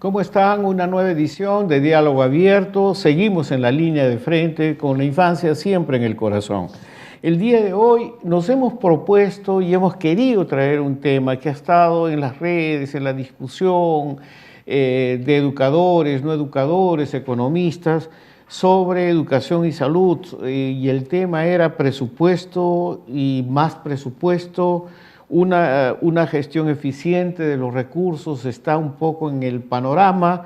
¿Cómo están? Una nueva edición de Diálogo Abierto. Seguimos en la línea de frente con la infancia siempre en el corazón. El día de hoy nos hemos propuesto y hemos querido traer un tema que ha estado en las redes, en la discusión de educadores, no educadores, economistas, sobre educación y salud. Y el tema era presupuesto y más presupuesto. Una gestión eficiente de los recursos está un poco en el panorama.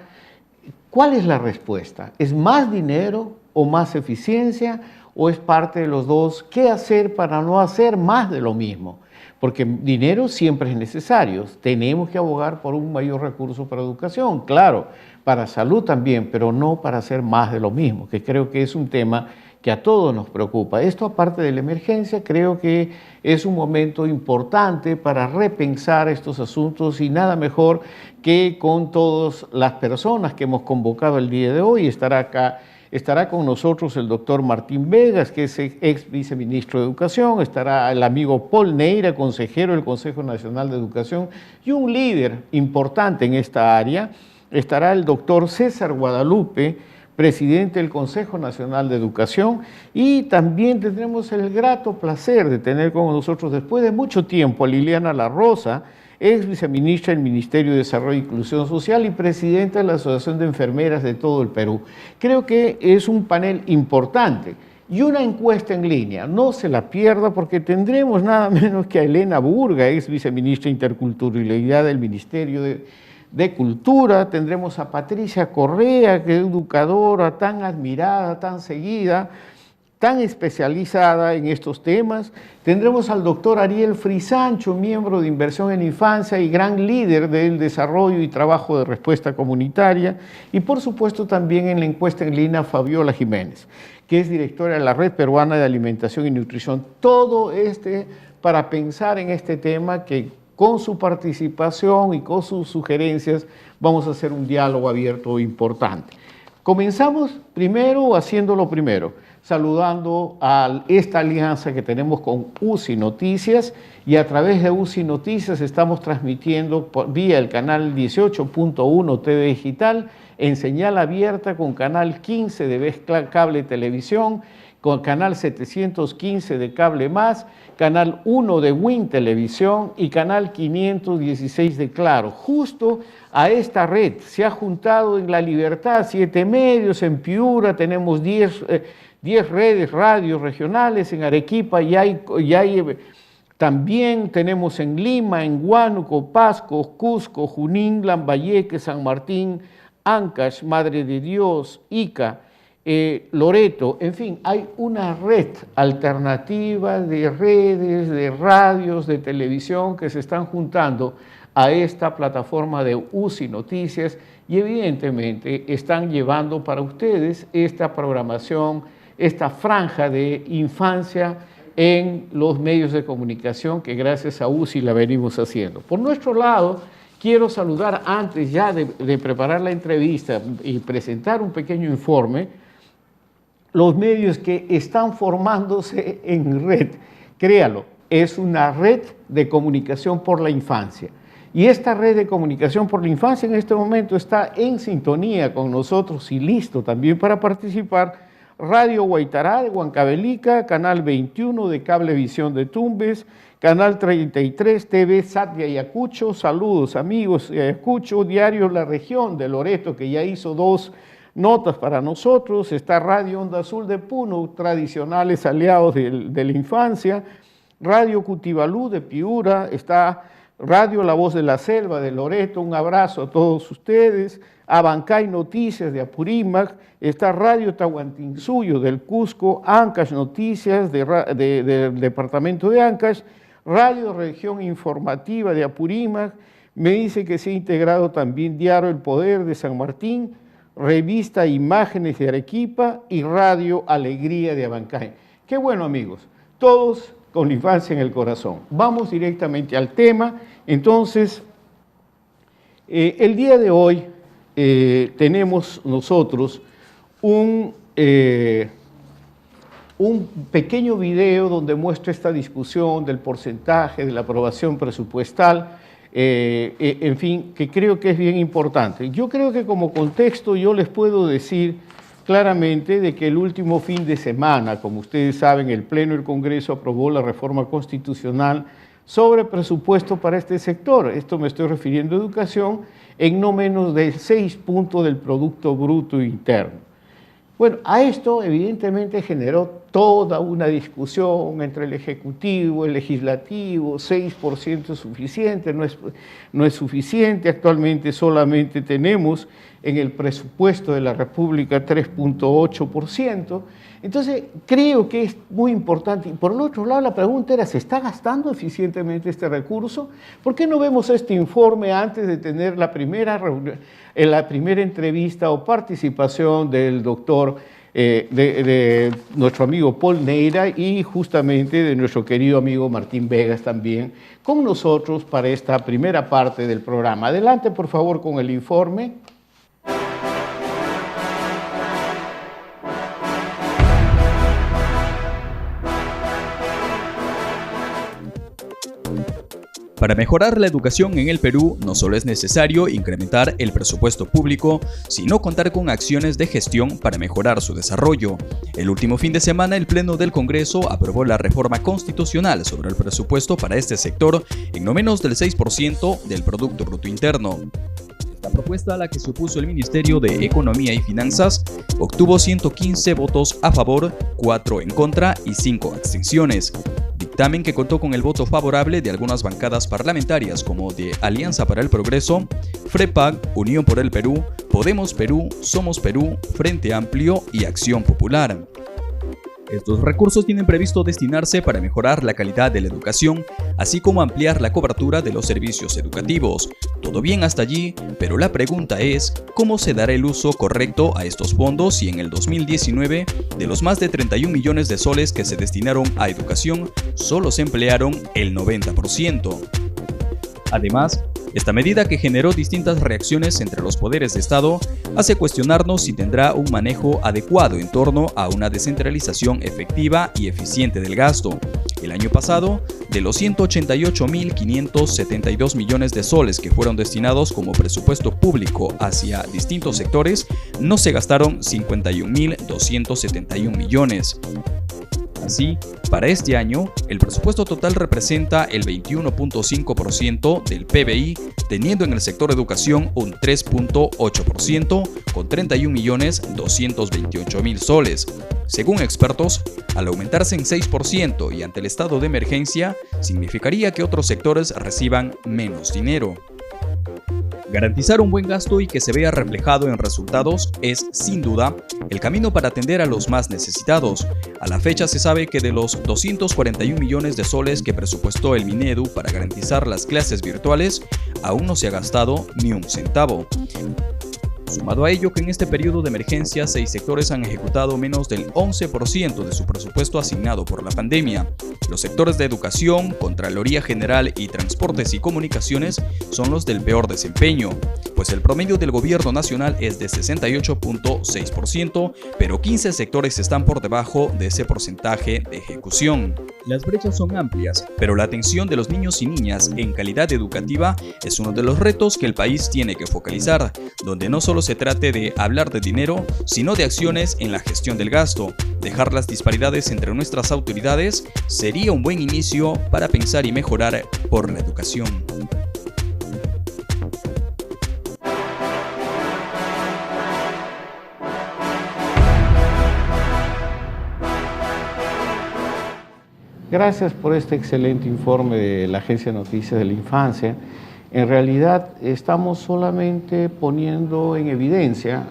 ¿Cuál es la respuesta? ¿Es más dinero o más eficiencia o es parte de los dos? ¿Qué hacer para no hacer más de lo mismo? Porque dinero siempre es necesario. Tenemos que abogar por un mayor recurso para educación, claro, para salud también, pero no para hacer más de lo mismo, que creo que es un tema que a todos nos preocupa. Esto, aparte de la emergencia, creo que es un momento importante para repensar estos asuntos y nada mejor que con todas las personas que hemos convocado el día de hoy. Estará con nosotros el doctor Martín Vegas, que es ex viceministro de Educación, estará el amigo Paul Neira, consejero del Consejo Nacional de Educación y un líder importante en esta área. Estará el doctor César Guadalupe, presidente del Consejo Nacional de Educación, y también tendremos el grato placer de tener con nosotros después de mucho tiempo a Liliana La Rosa, ex viceministra del Ministerio de Desarrollo e Inclusión Social y presidenta de la Asociación de Enfermeras de todo el Perú. Creo que es un panel importante y una encuesta en línea. No se la pierda porque tendremos nada menos que a Elena Burga, ex viceministra de Interculturalidad del Ministerio de Cultura. Tendremos a Patricia Correa, que es educadora tan admirada, tan seguida, tan especializada en estos temas. Tendremos al doctor Ariel Frisancho, miembro de Inversión en Infancia y gran líder del desarrollo y trabajo de respuesta comunitaria. Y por supuesto también en la encuesta en línea Fabiola Jiménez, que es directora de la Red Peruana de Alimentación y Nutrición. Todo para pensar en este tema que con su participación y con sus sugerencias vamos a hacer un diálogo abierto importante. Comenzamos primero haciendo primero, saludando a esta alianza que tenemos con UCI Noticias, y a través de UCI Noticias estamos transmitiendo vía el canal 18.1 TV Digital, en señal abierta con canal 15 de Vez Cable Televisión, con canal 715 de Cable Más, canal 1 de Win Televisión y canal 516 de Claro. Justo a esta red se ha juntado en La Libertad 7 medios, en Piura tenemos 10 redes, radios regionales, en Arequipa también tenemos en Lima, en Huánuco, Pasco, Cusco, Junín, Lambayeque, San Martín, Ancash, Madre de Dios, Ica, Loreto. En fin, hay una red alternativa de redes, de radios, de televisión que se están juntando a esta plataforma de UCI Noticias y evidentemente están llevando para ustedes esta programación, esta franja de infancia en los medios de comunicación que gracias a UCI la venimos haciendo. Por nuestro lado, quiero saludar antes ya de preparar la entrevista y presentar un pequeño informe, los medios que están formándose en red. Créalo, es una red de comunicación por la infancia. Y esta red de comunicación por la infancia en este momento está en sintonía con nosotros y listo también para participar. Radio Guaitará de Huancavelica, Canal 21 de Cablevisión de Tumbes, Canal 33 TV SAT de Ayacucho, saludos amigos de Ayacucho, Diario La Región de Loreto, que ya hizo 2 notas para nosotros, está Radio Onda Azul de Puno, tradicionales aliados de la infancia, Radio Cutibalú de Piura, está Radio La Voz de la Selva de Loreto, un abrazo a todos ustedes, Abancay Noticias de Apurímac, está Radio Tahuantinsuyo del Cusco, Ancash Noticias del departamento de Ancash, Radio Región Informativa de Apurímac, me dice que se ha integrado también Diario El Poder de San Martín, Revista Imágenes de Arequipa y Radio Alegría de Abancay. Qué bueno, amigos, todos con la infancia en el corazón. Vamos directamente al tema. Entonces, el día de hoy tenemos nosotros un pequeño video donde muestra esta discusión del porcentaje de la aprobación presupuestal en fin, que creo que es bien importante. Yo creo que como contexto yo les puedo decir claramente de que el último fin de semana, como ustedes saben, el Pleno del Congreso aprobó la reforma constitucional sobre presupuesto para este sector. Esto me estoy refiriendo a educación, en no menos de 6 puntos del Producto Bruto Interno. Bueno, a esto evidentemente generó toda una discusión entre el Ejecutivo, el Legislativo, 6% es suficiente, no es suficiente, actualmente solamente tenemos en el presupuesto de la República 3.8%, entonces creo que es muy importante. Y por el otro lado la pregunta era, ¿se está gastando eficientemente este recurso? ¿Por qué no vemos este informe antes de tener la primera reunión, la primera entrevista o participación del doctor, de nuestro amigo Paul Neira y justamente de nuestro querido amigo Martín Vegas también con nosotros para esta primera parte del programa? Adelante, por favor, con el informe. Para mejorar la educación en el Perú, no solo es necesario incrementar el presupuesto público, sino contar con acciones de gestión para mejorar su desarrollo. El último fin de semana, el Pleno del Congreso aprobó la reforma constitucional sobre el presupuesto para este sector en no menos del 6% del Producto Bruto Interno. La propuesta, a la que se opuso el Ministerio de Economía y Finanzas, obtuvo 115 votos a favor, 4 en contra y 5 abstenciones. Dictamen que contó con el voto favorable de algunas bancadas parlamentarias como de Alianza para el Progreso, FREPAG, Unión por el Perú, Podemos Perú, Somos Perú, Frente Amplio y Acción Popular. Estos recursos tienen previsto destinarse para mejorar la calidad de la educación, así como ampliar la cobertura de los servicios educativos. Todo bien hasta allí, pero la pregunta es, ¿cómo se dará el uso correcto a estos fondos si en el 2019, de los más de 31 millones de soles que se destinaron a educación, solo se emplearon el 90%? Además, esta medida, que generó distintas reacciones entre los poderes de Estado, hace cuestionarnos si tendrá un manejo adecuado en torno a una descentralización efectiva y eficiente del gasto. El año pasado, de los 188.572 millones de soles que fueron destinados como presupuesto público hacia distintos sectores, no se gastaron 51.271 millones. Así, para este año, el presupuesto total representa el 21.5% del PBI, teniendo en el sector educación un 3.8%, con 31.228.000 soles. Según expertos, al aumentarse en 6% y ante el estado de emergencia, significaría que otros sectores reciban menos dinero. Garantizar un buen gasto y que se vea reflejado en resultados es, sin duda, el camino para atender a los más necesitados. A la fecha se sabe que de los 241 millones de soles que presupuestó el Minedu para garantizar las clases virtuales, aún no se ha gastado ni un centavo. Sumado a ello que en este periodo de emergencia 6 sectores han ejecutado menos del 11% de su presupuesto asignado por la pandemia. Los sectores de educación, Contraloría General y Transportes y Comunicaciones son los del peor desempeño, pues el promedio del gobierno nacional es de 68.6%, pero 15 sectores están por debajo de ese porcentaje de ejecución. Las brechas son amplias, pero la atención de los niños y niñas en calidad educativa es uno de los retos que el país tiene que focalizar, donde no solo se trate de hablar de dinero, sino de acciones en la gestión del gasto. Dejar las disparidades entre nuestras autoridades sería un buen inicio para pensar y mejorar por la educación. Gracias por este excelente informe de la Agencia de Noticias de la Infancia. En realidad estamos solamente poniendo en evidencia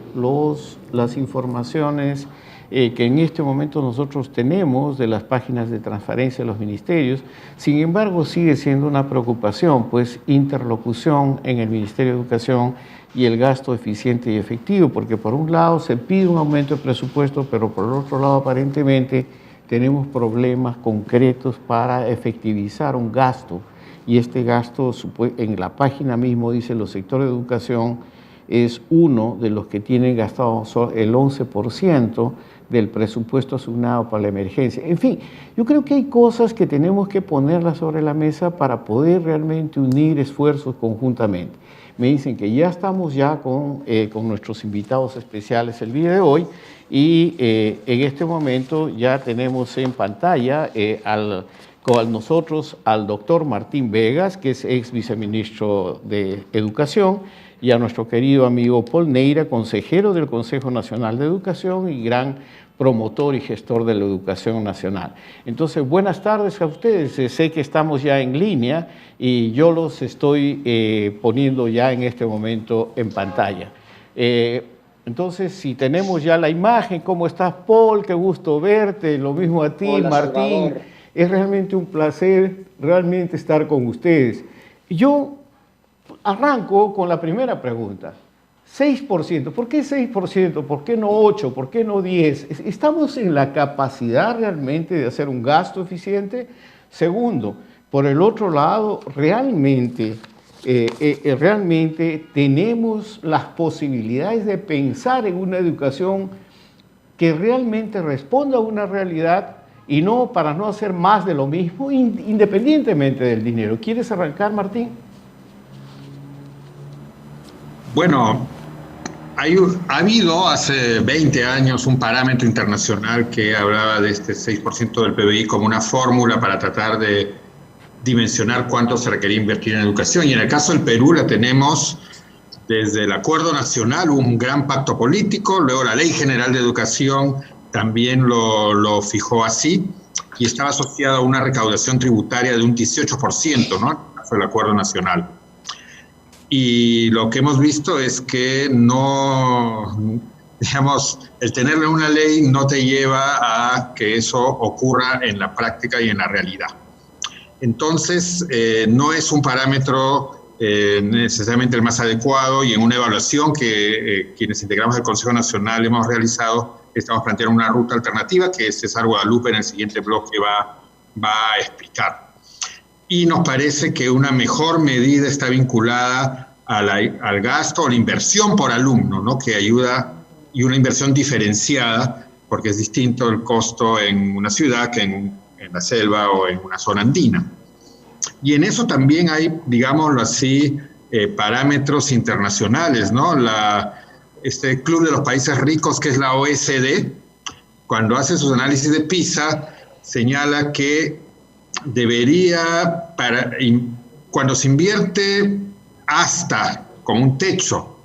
las informaciones que en este momento nosotros tenemos de las páginas de transparencia de los ministerios. Sin embargo, sigue siendo una preocupación, pues interlocución en el Ministerio de Educación y el gasto eficiente y efectivo, porque por un lado se pide un aumento de presupuesto, pero por el otro lado aparentemente tenemos problemas concretos para efectivizar un gasto, y este gasto en la página mismo dice los sectores de educación es uno de los que tienen gastado el 11% del presupuesto asignado para la emergencia. En fin, yo creo que hay cosas que tenemos que ponerlas sobre la mesa para poder realmente unir esfuerzos conjuntamente. Me dicen que ya estamos con nuestros invitados especiales el día de hoy y en este momento ya tenemos en pantalla con nosotros al doctor Martín Vegas, que es ex viceministro de Educación, y a nuestro querido amigo Paul Neira, consejero del Consejo Nacional de Educación y gran promotor y gestor de la educación nacional. Entonces, buenas tardes a ustedes. Sé que estamos ya en línea y yo los estoy poniendo ya en este momento en pantalla. Entonces, si tenemos ya la imagen, ¿cómo estás, Paul? Qué gusto verte. Lo mismo a ti, Hola, Martín. Salvador. Es realmente un placer realmente estar con ustedes. Yo arranco con la primera pregunta. 6%, ¿por qué 6%? ¿Por qué no 8%? ¿Por qué no 10%? ¿Estamos en la capacidad realmente de hacer un gasto eficiente? Segundo, por el otro lado, realmente tenemos las posibilidades de pensar en una educación que realmente responda a una realidad y no para no hacer más de lo mismo, independientemente del dinero. ¿Quieres arrancar, Martín? Bueno, ha habido hace 20 años un parámetro internacional que hablaba de este 6% del PBI como una fórmula para tratar de dimensionar cuánto se requería invertir en educación. Y en el caso del Perú la tenemos desde el Acuerdo Nacional, un gran pacto político, luego la Ley General de Educación también lo fijó así, y estaba asociada a una recaudación tributaria de un 18%, ¿no? Fue el Acuerdo Nacional. Y lo que hemos visto es que no, digamos, el tenerle una ley no te lleva a que eso ocurra en la práctica y en la realidad. Entonces, no es un parámetro necesariamente el más adecuado, y en una evaluación que quienes integramos el Consejo Nacional hemos realizado, estamos planteando una ruta alternativa que César Guadalupe en el siguiente bloque va a explicar. Y nos parece que una mejor medida está vinculada al gasto o la inversión por alumno, ¿no? Que ayuda, y una inversión diferenciada, porque es distinto el costo en una ciudad que en la selva o en una zona andina. Y en eso también hay, digámoslo así, parámetros internacionales, ¿no? Este Club de los Países Ricos, que es la OECD, cuando hace sus análisis de PISA, señala que debería, cuando se invierte hasta, con un techo,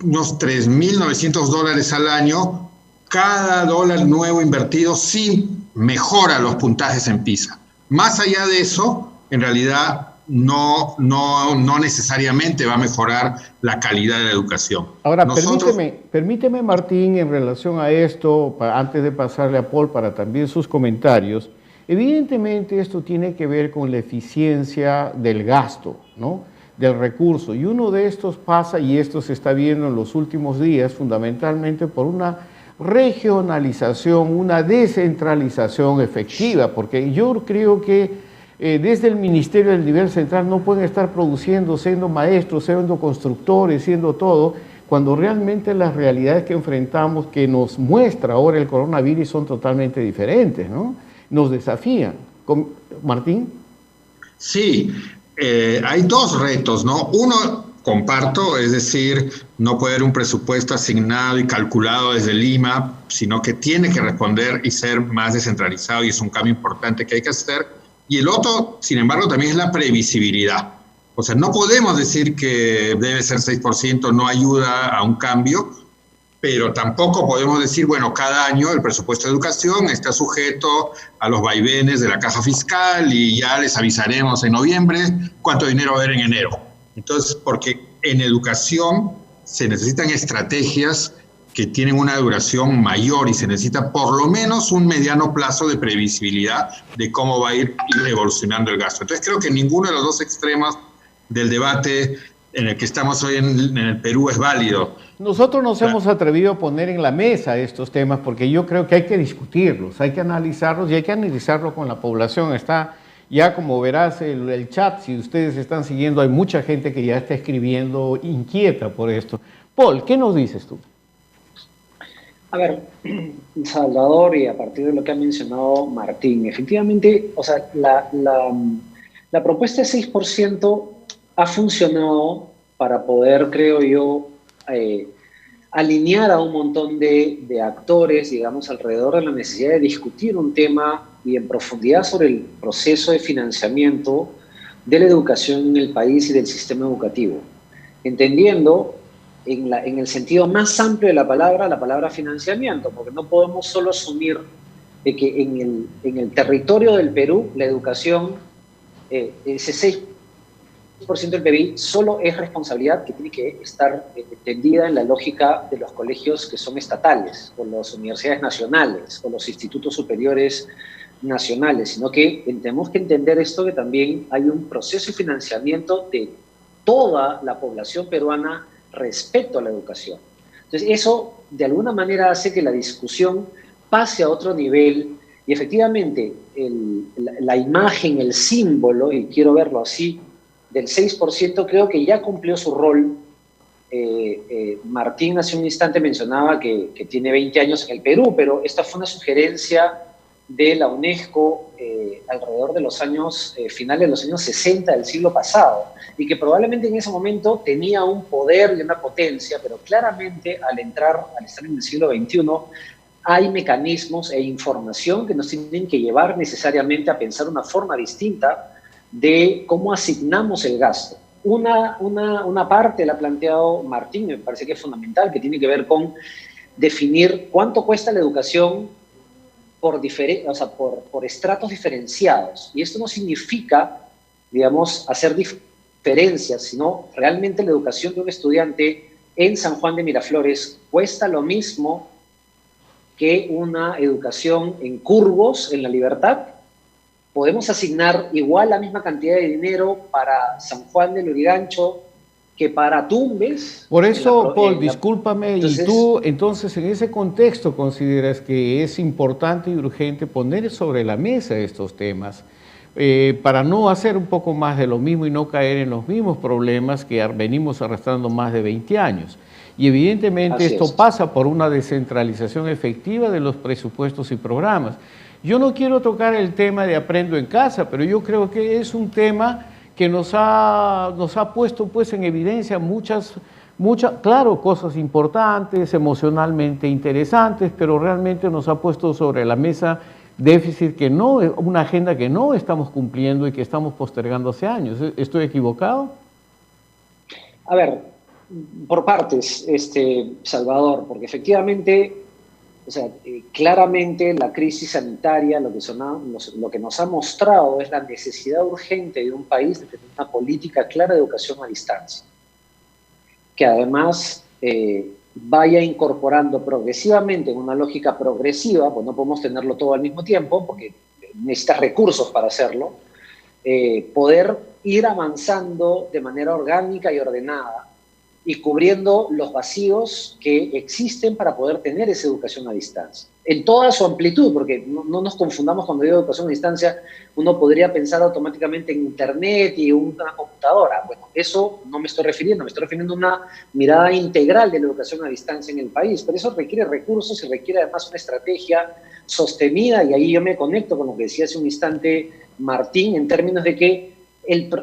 unos $3.900 al año, cada dólar nuevo invertido sí mejora los puntajes en PISA. Más allá de eso, en realidad no necesariamente va a mejorar la calidad de la educación. Ahora, permíteme, Martín, en relación a esto, antes de pasarle a Paul para también sus comentarios, evidentemente esto tiene que ver con la eficiencia del gasto, ¿no? Del recurso, y uno de estos pasa, y esto se está viendo en los últimos días, fundamentalmente por una regionalización, una descentralización efectiva, porque yo creo que desde el Ministerio del Nivel Central no pueden estar produciendo, siendo maestros, siendo constructores, siendo todo, cuando realmente las realidades que enfrentamos, que nos muestra ahora el coronavirus, son totalmente diferentes, ¿no? Nos desafían. Martín. Sí, hay dos retos, ¿no? Uno, comparto, es decir, no puede haber un presupuesto asignado y calculado desde Lima, sino que tiene que responder y ser más descentralizado, y es un cambio importante que hay que hacer. Y el otro, sin embargo, también es la previsibilidad. O sea, no podemos decir que debe ser 6%, no ayuda a un cambio, pero tampoco podemos decir, bueno, cada año el presupuesto de educación está sujeto a los vaivenes de la caja fiscal y ya les avisaremos en noviembre cuánto dinero va a haber en enero. Entonces, porque en educación se necesitan estrategias que tienen una duración mayor y se necesita por lo menos un mediano plazo de previsibilidad de cómo va a ir evolucionando el gasto. Entonces, creo que ninguno de los dos extremos del debate en el que estamos hoy en el Perú es válido. Nosotros nos hemos atrevido a poner en la mesa estos temas porque yo creo que hay que discutirlos, hay que analizarlos y hay que analizarlo con la población. Está Ya como verás el chat, si ustedes están siguiendo, hay mucha gente que ya está escribiendo inquieta por esto. Paul, ¿qué nos dices tú? A ver, Salvador, y a partir de lo que ha mencionado Martín, efectivamente, o sea, la propuesta de 6% ha funcionado para poder, creo yo, alinear a un montón de actores, digamos, alrededor de la necesidad de discutir un tema y en profundidad sobre el proceso de financiamiento de la educación en el país y del sistema educativo, entendiendo en el sentido más amplio de la palabra financiamiento, porque no podemos solo asumir de que en el territorio del Perú la educación, ese 6% del PIB, solo es responsabilidad que tiene que estar entendida en la lógica de los colegios que son estatales, o las universidades nacionales, o los institutos superiores nacionales, sino que tenemos que entender esto, que también hay un proceso de financiamiento de toda la población peruana respecto a la educación. Entonces, eso de alguna manera hace que la discusión pase a otro nivel y efectivamente la imagen, el símbolo, y quiero verlo así, del 6% creo que ya cumplió su rol. Martín hace un instante mencionaba que tiene 20 años en el Perú, pero esta fue una sugerencia de la UNESCO alrededor de los años, finales de los años 60 del siglo pasado, y que probablemente en ese momento tenía un poder y una potencia, pero claramente al estar en el siglo XXI, hay mecanismos e información que nos tienen que llevar necesariamente a pensar una forma distinta de cómo asignamos el gasto. Una parte la ha planteado Martín, me parece que es fundamental, que tiene que ver con definir cuánto cuesta la educación por estratos diferenciados. Y esto no significa, digamos, hacer diferencias, sino realmente la educación de un estudiante en San Juan de Miraflores cuesta lo mismo que una educación en Curvos, en La Libertad. Podemos asignar igual la misma cantidad de dinero para San Juan de Lurigancho que para Tumbes. Por eso, Paul, discúlpame, entonces, y tú entonces en ese contexto consideras que es importante y urgente poner sobre la mesa estos temas para no hacer un poco más de lo mismo y no caer en los mismos problemas que venimos arrastrando más de 20 años. Y evidentemente esto pasa por una descentralización efectiva de los presupuestos y programas. Yo no quiero tocar el tema de Aprendo en Casa, pero yo creo que es un tema que nos ha puesto pues en evidencia muchas, claro, cosas importantes, emocionalmente interesantes, pero realmente nos ha puesto sobre la mesa déficit que no, una agenda que no estamos cumpliendo y que estamos postergando hace años. ¿Estoy equivocado? A ver, por partes, Salvador, porque efectivamente, o sea, claramente la crisis sanitaria lo que nos ha mostrado es la necesidad urgente de un país de tener una política clara de educación a distancia, que además vaya incorporando progresivamente, en una lógica progresiva, pues no podemos tenerlo todo al mismo tiempo, porque necesitas recursos para hacerlo, poder ir avanzando de manera orgánica y ordenada, y cubriendo los vacíos que existen para poder tener esa educación a distancia. En toda su amplitud, porque no nos confundamos cuando digo educación a distancia, uno podría pensar automáticamente en Internet y una computadora. Bueno, eso no me estoy refiriendo a una mirada integral de la educación a distancia en el país, pero eso requiere recursos y requiere además una estrategia sostenida, y ahí yo me conecto con lo que decía hace un instante Martín, en términos de que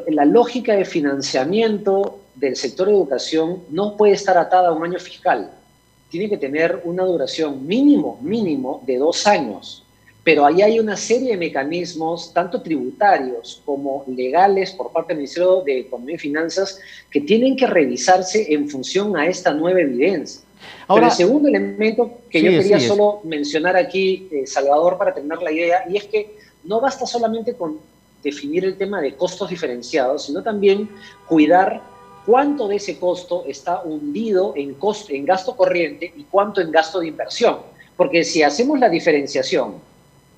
la lógica de financiamiento del sector educación no puede estar atada a un año fiscal. Tiene que tener una duración mínimo de 2 años. Pero ahí hay una serie de mecanismos, tanto tributarios como legales, por parte del Ministerio de Economía y Finanzas, que tienen que revisarse en función a esta nueva evidencia. Ahora, pero el segundo elemento que yo quería solo mencionar aquí, Salvador, para terminar la idea, y es que no basta solamente con definir el tema de costos diferenciados, sino también cuidar cuánto de ese costo está hundido en gasto corriente y cuánto en gasto de inversión. Porque si hacemos la diferenciación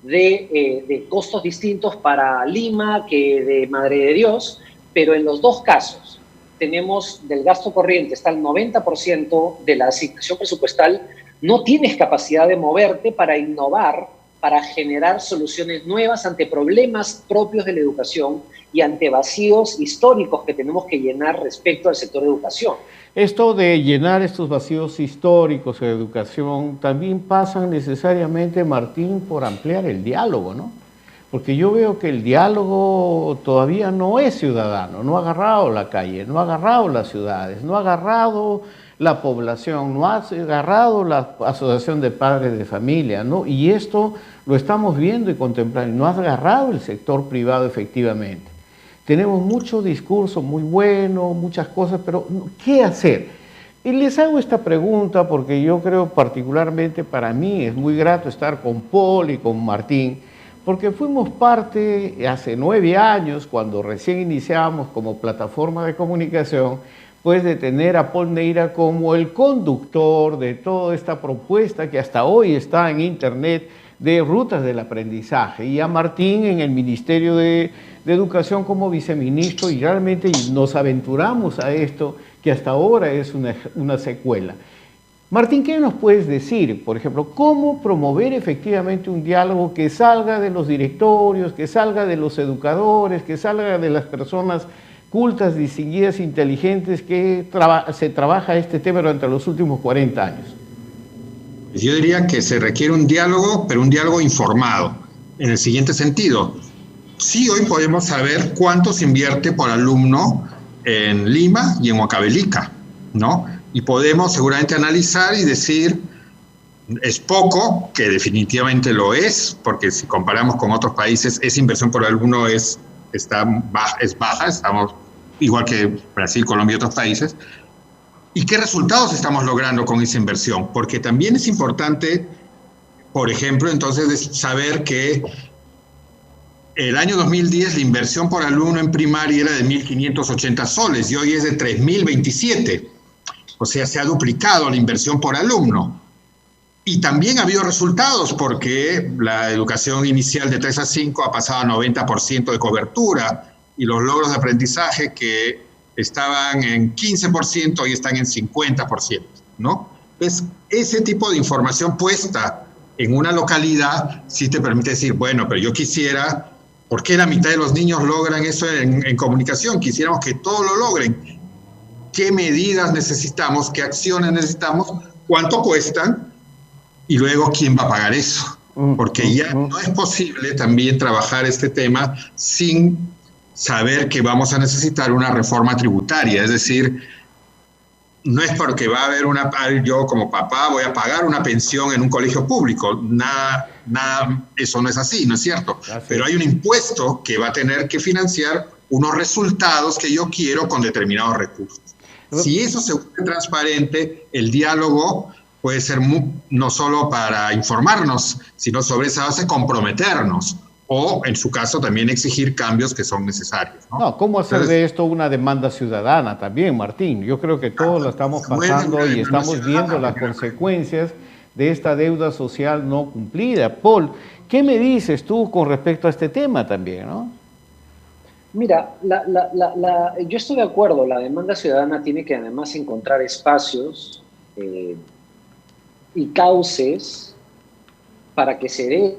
de costos distintos para Lima que de Madre de Dios, pero en los dos casos tenemos del gasto corriente, está el 90% de la asignación presupuestal, no tienes capacidad de moverte para innovar para generar soluciones nuevas ante problemas propios de la educación y ante vacíos históricos que tenemos que llenar respecto al sector de educación. Esto de llenar estos vacíos históricos en educación también pasa necesariamente, Martín, por ampliar el diálogo, ¿no? Porque yo veo que el diálogo todavía no es ciudadano, no ha agarrado la calle, no ha agarrado las ciudades, no ha agarrado la población, no ha agarrado la asociación de padres de familia, ¿no? Y esto lo estamos viendo y contemplando, no ha agarrado el sector privado efectivamente. Tenemos mucho discurso muy bueno, muchas cosas, pero ¿qué hacer? Y les hago esta pregunta porque yo creo particularmente para mí es muy grato estar con Paul y con Martín, porque fuimos parte hace 9 años, cuando recién iniciábamos como plataforma de comunicación, pues de tener a Paul Neira como el conductor de toda esta propuesta que hasta hoy está en internet de rutas del aprendizaje, y a Martín en el Ministerio de Educación como viceministro, y realmente nos aventuramos a esto que hasta ahora es una secuela. Martín, ¿qué nos puedes decir? Por ejemplo, ¿cómo promover efectivamente un diálogo que salga de los directorios, que salga de los educadores, que salga de las personas cultas, distinguidas, inteligentes, que se trabaja este tema durante los últimos 40 años? Yo diría que se requiere un diálogo, pero un diálogo informado, en el siguiente sentido. Sí, hoy podemos saber cuánto se invierte por alumno en Lima y en Huancavelica, ¿no? Y podemos seguramente analizar y decir, es poco, que definitivamente lo es, porque si comparamos con otros países, esa inversión por alumno es baja, estamos igual que Brasil, Colombia y otros países. ¿Y qué resultados estamos logrando con esa inversión? Porque también es importante, por ejemplo, entonces saber que el año 2010 la inversión por alumno en primaria era de 1.580 soles y hoy es de 3.027. O sea, se ha duplicado la inversión por alumno. Y también ha habido resultados porque la educación inicial de 3 a 5 ha pasado a 90% de cobertura y los logros de aprendizaje que estaban en 15% hoy están en 50%, ¿no? Entonces, ese tipo de información puesta en una localidad sí te permite decir, bueno, pero yo quisiera, ¿por qué la mitad de los niños logran eso en comunicación? Quisiéramos que todos lo logren. ¿Qué medidas necesitamos? ¿Qué acciones necesitamos? ¿Cuánto cuestan? Y luego, ¿quién va a pagar eso? Porque ya no es posible también trabajar este tema sin saber que vamos a necesitar una reforma tributaria. Es decir, no es porque va a haber yo como papá voy a pagar una pensión en un colegio público. Nada, eso no es así, ¿no es cierto? Gracias. Pero hay un impuesto que va a tener que financiar unos resultados que yo quiero con determinados recursos. Si eso se vuelve transparente, el diálogo puede ser no solo para informarnos, sino sobre esa base comprometernos o, en su caso, también exigir cambios que son necesarios, ¿no? No, ¿cómo hacer de esto una demanda ciudadana también, Martín? Yo creo que todos la estamos pasando y estamos viendo las consecuencias de esta deuda social no cumplida. Paul, ¿qué me dices tú con respecto a este tema también, no? Mira, yo estoy de acuerdo, la demanda ciudadana tiene que además encontrar espacios y cauces para que se dé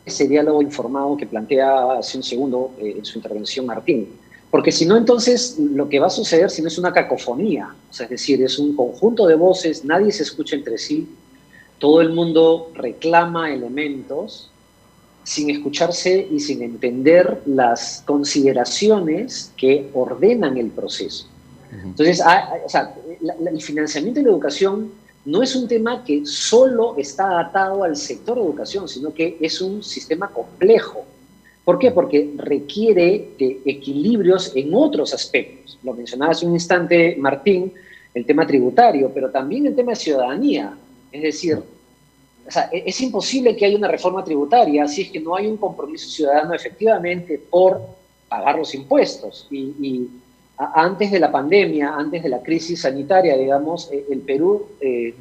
ese diálogo informado que plantea hace un segundo en su intervención Martín. Porque si no, entonces lo que va a suceder si no es una cacofonía, o sea, es decir, es un conjunto de voces, nadie se escucha entre sí, todo el mundo reclama elementos sin escucharse y sin entender las consideraciones que ordenan el proceso. Entonces, el financiamiento de la educación no es un tema que solo está atado al sector de educación, sino que es un sistema complejo. ¿Por qué? Porque requiere de equilibrios en otros aspectos. Lo mencionaba hace un instante Martín, el tema tributario, pero también el tema de ciudadanía. Es decir, es imposible que haya una reforma tributaria si es que no hay un compromiso ciudadano efectivamente por pagar los impuestos. Y antes de la pandemia, antes de la crisis sanitaria, digamos, el Perú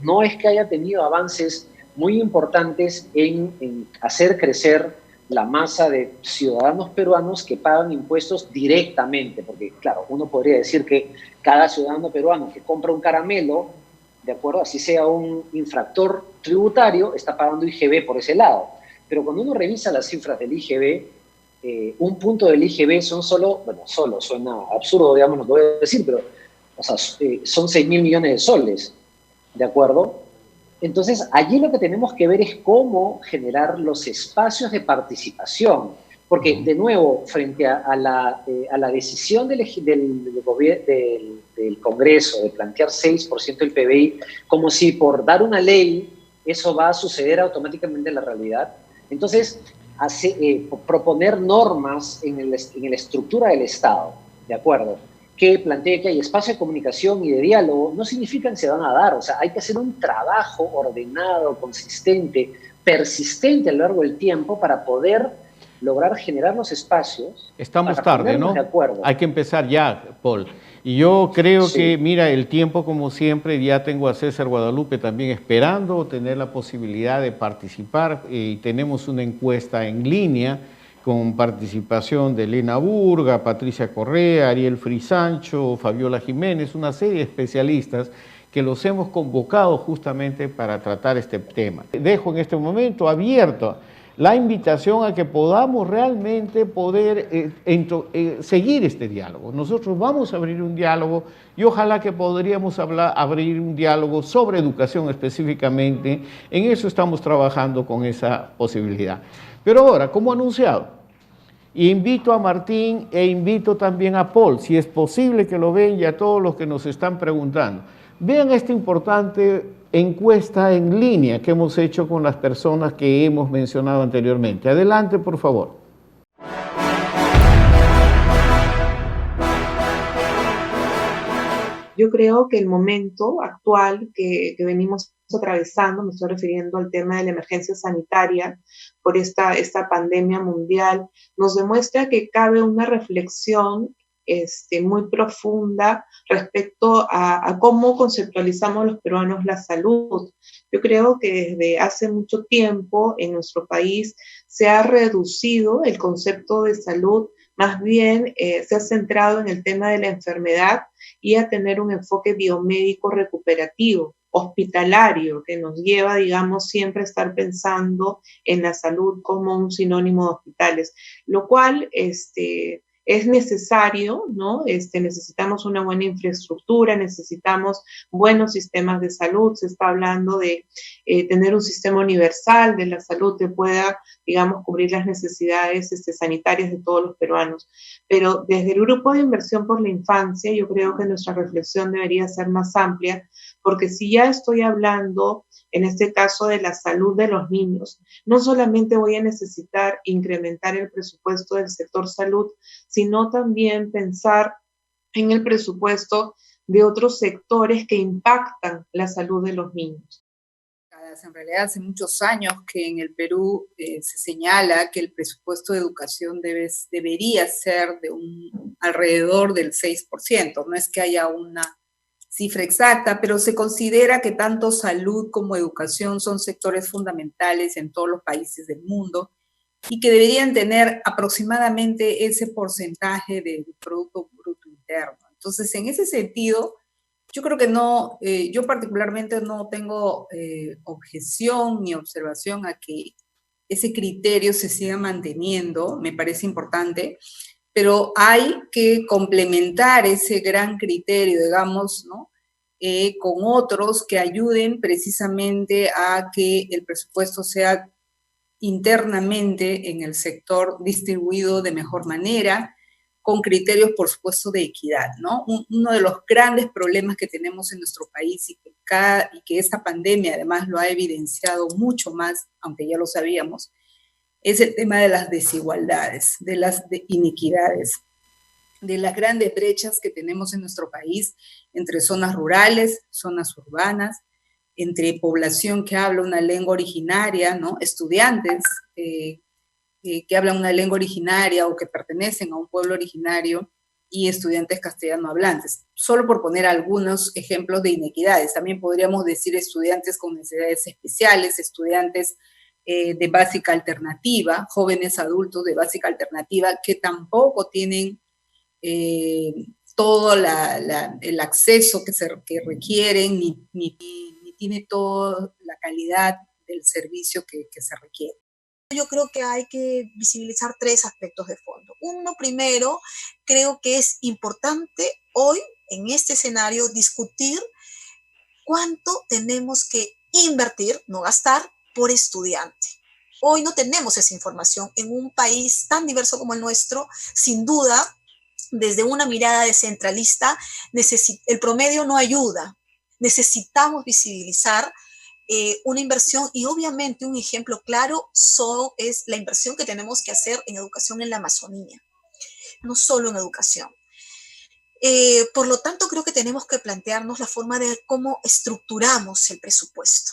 no es que haya tenido avances muy importantes en hacer crecer la masa de ciudadanos peruanos que pagan impuestos directamente, porque claro, uno podría decir que cada ciudadano peruano que compra un caramelo ¿de acuerdo? Así sea un infractor tributario, está pagando IGB por ese lado. Pero cuando uno revisa las cifras del IGB, un punto del IGB son solo, bueno, solo, suena absurdo, digamos, lo que voy a decir, pero, o sea, son 6.000 millones de soles, ¿de acuerdo? Entonces, allí lo que tenemos que ver es cómo generar los espacios de participación, porque, de nuevo, frente a la decisión del Congreso de plantear 6% del PBI, como si por dar una ley eso va a suceder automáticamente en la realidad. Entonces, proponer normas en la estructura del Estado, ¿de acuerdo?, que plantee que hay espacio de comunicación y de diálogo, no significa que se van a dar. O sea, hay que hacer un trabajo ordenado, consistente, persistente a lo largo del tiempo para poder lograr generar los espacios. Estamos tarde, ¿no? De acuerdo. Hay que empezar ya, Paul. Y yo creo que, mira, el tiempo, como siempre, ya tengo a César Guadalupe también esperando tener la posibilidad de participar. Y tenemos una encuesta en línea con participación de Elena Burga, Patricia Correa, Ariel Frisancho, Fabiola Jiménez, una serie de especialistas que los hemos convocado justamente para tratar este tema. Dejo en este momento abierto la invitación a que podamos realmente poder seguir este diálogo. Nosotros vamos a abrir un diálogo y ojalá que podríamos abrir un diálogo sobre educación específicamente. En eso estamos trabajando con esa posibilidad. Pero ahora, como anunciado, invito a Martín e invito también a Paul, si es posible que lo vean, y a todos los que nos están preguntando. Vean esta importante encuesta en línea que hemos hecho con las personas que hemos mencionado anteriormente. Adelante, por favor. Yo creo que el momento actual que venimos atravesando, me estoy refiriendo al tema de la emergencia sanitaria por esta pandemia mundial, nos demuestra que cabe una reflexión muy profunda respecto a cómo conceptualizamos los peruanos la salud. Yo creo que desde hace mucho tiempo en nuestro país se ha reducido el concepto de salud, más bien se ha centrado en el tema de la enfermedad y a tener un enfoque biomédico recuperativo, hospitalario, que nos lleva, digamos, siempre a estar pensando en la salud como un sinónimo de hospitales, lo cual es necesario, ¿no? Necesitamos una buena infraestructura, necesitamos buenos sistemas de salud. Se está hablando de tener un sistema universal de la salud que pueda, digamos, cubrir las necesidades sanitarias de todos los peruanos. Pero desde el Grupo de Inversión por la Infancia, yo creo que nuestra reflexión debería ser más amplia, porque si ya estoy hablando, en este caso, de la salud de los niños, no solamente voy a necesitar incrementar el presupuesto del sector salud, sino también pensar en el presupuesto de otros sectores que impactan la salud de los niños. En realidad hace muchos años que en el Perú se señala que el presupuesto de educación debería ser de alrededor del 6%. No es que haya una cifra exacta, pero se considera que tanto salud como educación son sectores fundamentales en todos los países del mundo y que deberían tener aproximadamente ese porcentaje del Producto Bruto Interno. Entonces, en ese sentido, yo creo que no, yo particularmente no tengo objeción ni observación a que ese criterio se siga manteniendo, me parece importante, pero hay que complementar ese gran criterio, digamos, ¿no? Con otros que ayuden precisamente a que el presupuesto sea internamente en el sector distribuido de mejor manera, con criterios, por supuesto, de equidad, ¿no? Uno de los grandes problemas que tenemos en nuestro país y que esta pandemia además lo ha evidenciado mucho más, aunque ya lo sabíamos, es el tema de las desigualdades, de las inequidades, de las grandes brechas que tenemos en nuestro país entre zonas rurales, zonas urbanas, entre población que habla una lengua originaria, ¿no? Estudiantes que hablan una lengua originaria o que pertenecen a un pueblo originario y estudiantes castellano hablantes. Solo por poner algunos ejemplos de inequidades. También podríamos decir estudiantes con necesidades especiales, estudiantes de básica alternativa, jóvenes adultos de básica alternativa que tampoco tienen todo el acceso que requieren, ni tiene toda la calidad del servicio que se requiere. Yo creo que hay que visibilizar 3 aspectos de fondo. Uno, primero, creo que es importante hoy, en este escenario, discutir cuánto tenemos que invertir, no gastar, por estudiante. Hoy no tenemos esa información en un país tan diverso como el nuestro. Sin duda, desde una mirada descentralista, el promedio no ayuda. Necesitamos visibilizar una inversión, y obviamente un ejemplo claro es la inversión que tenemos que hacer en educación en la Amazonía, no solo en educación. Por lo tanto, creo que tenemos que plantearnos la forma de cómo estructuramos el presupuesto.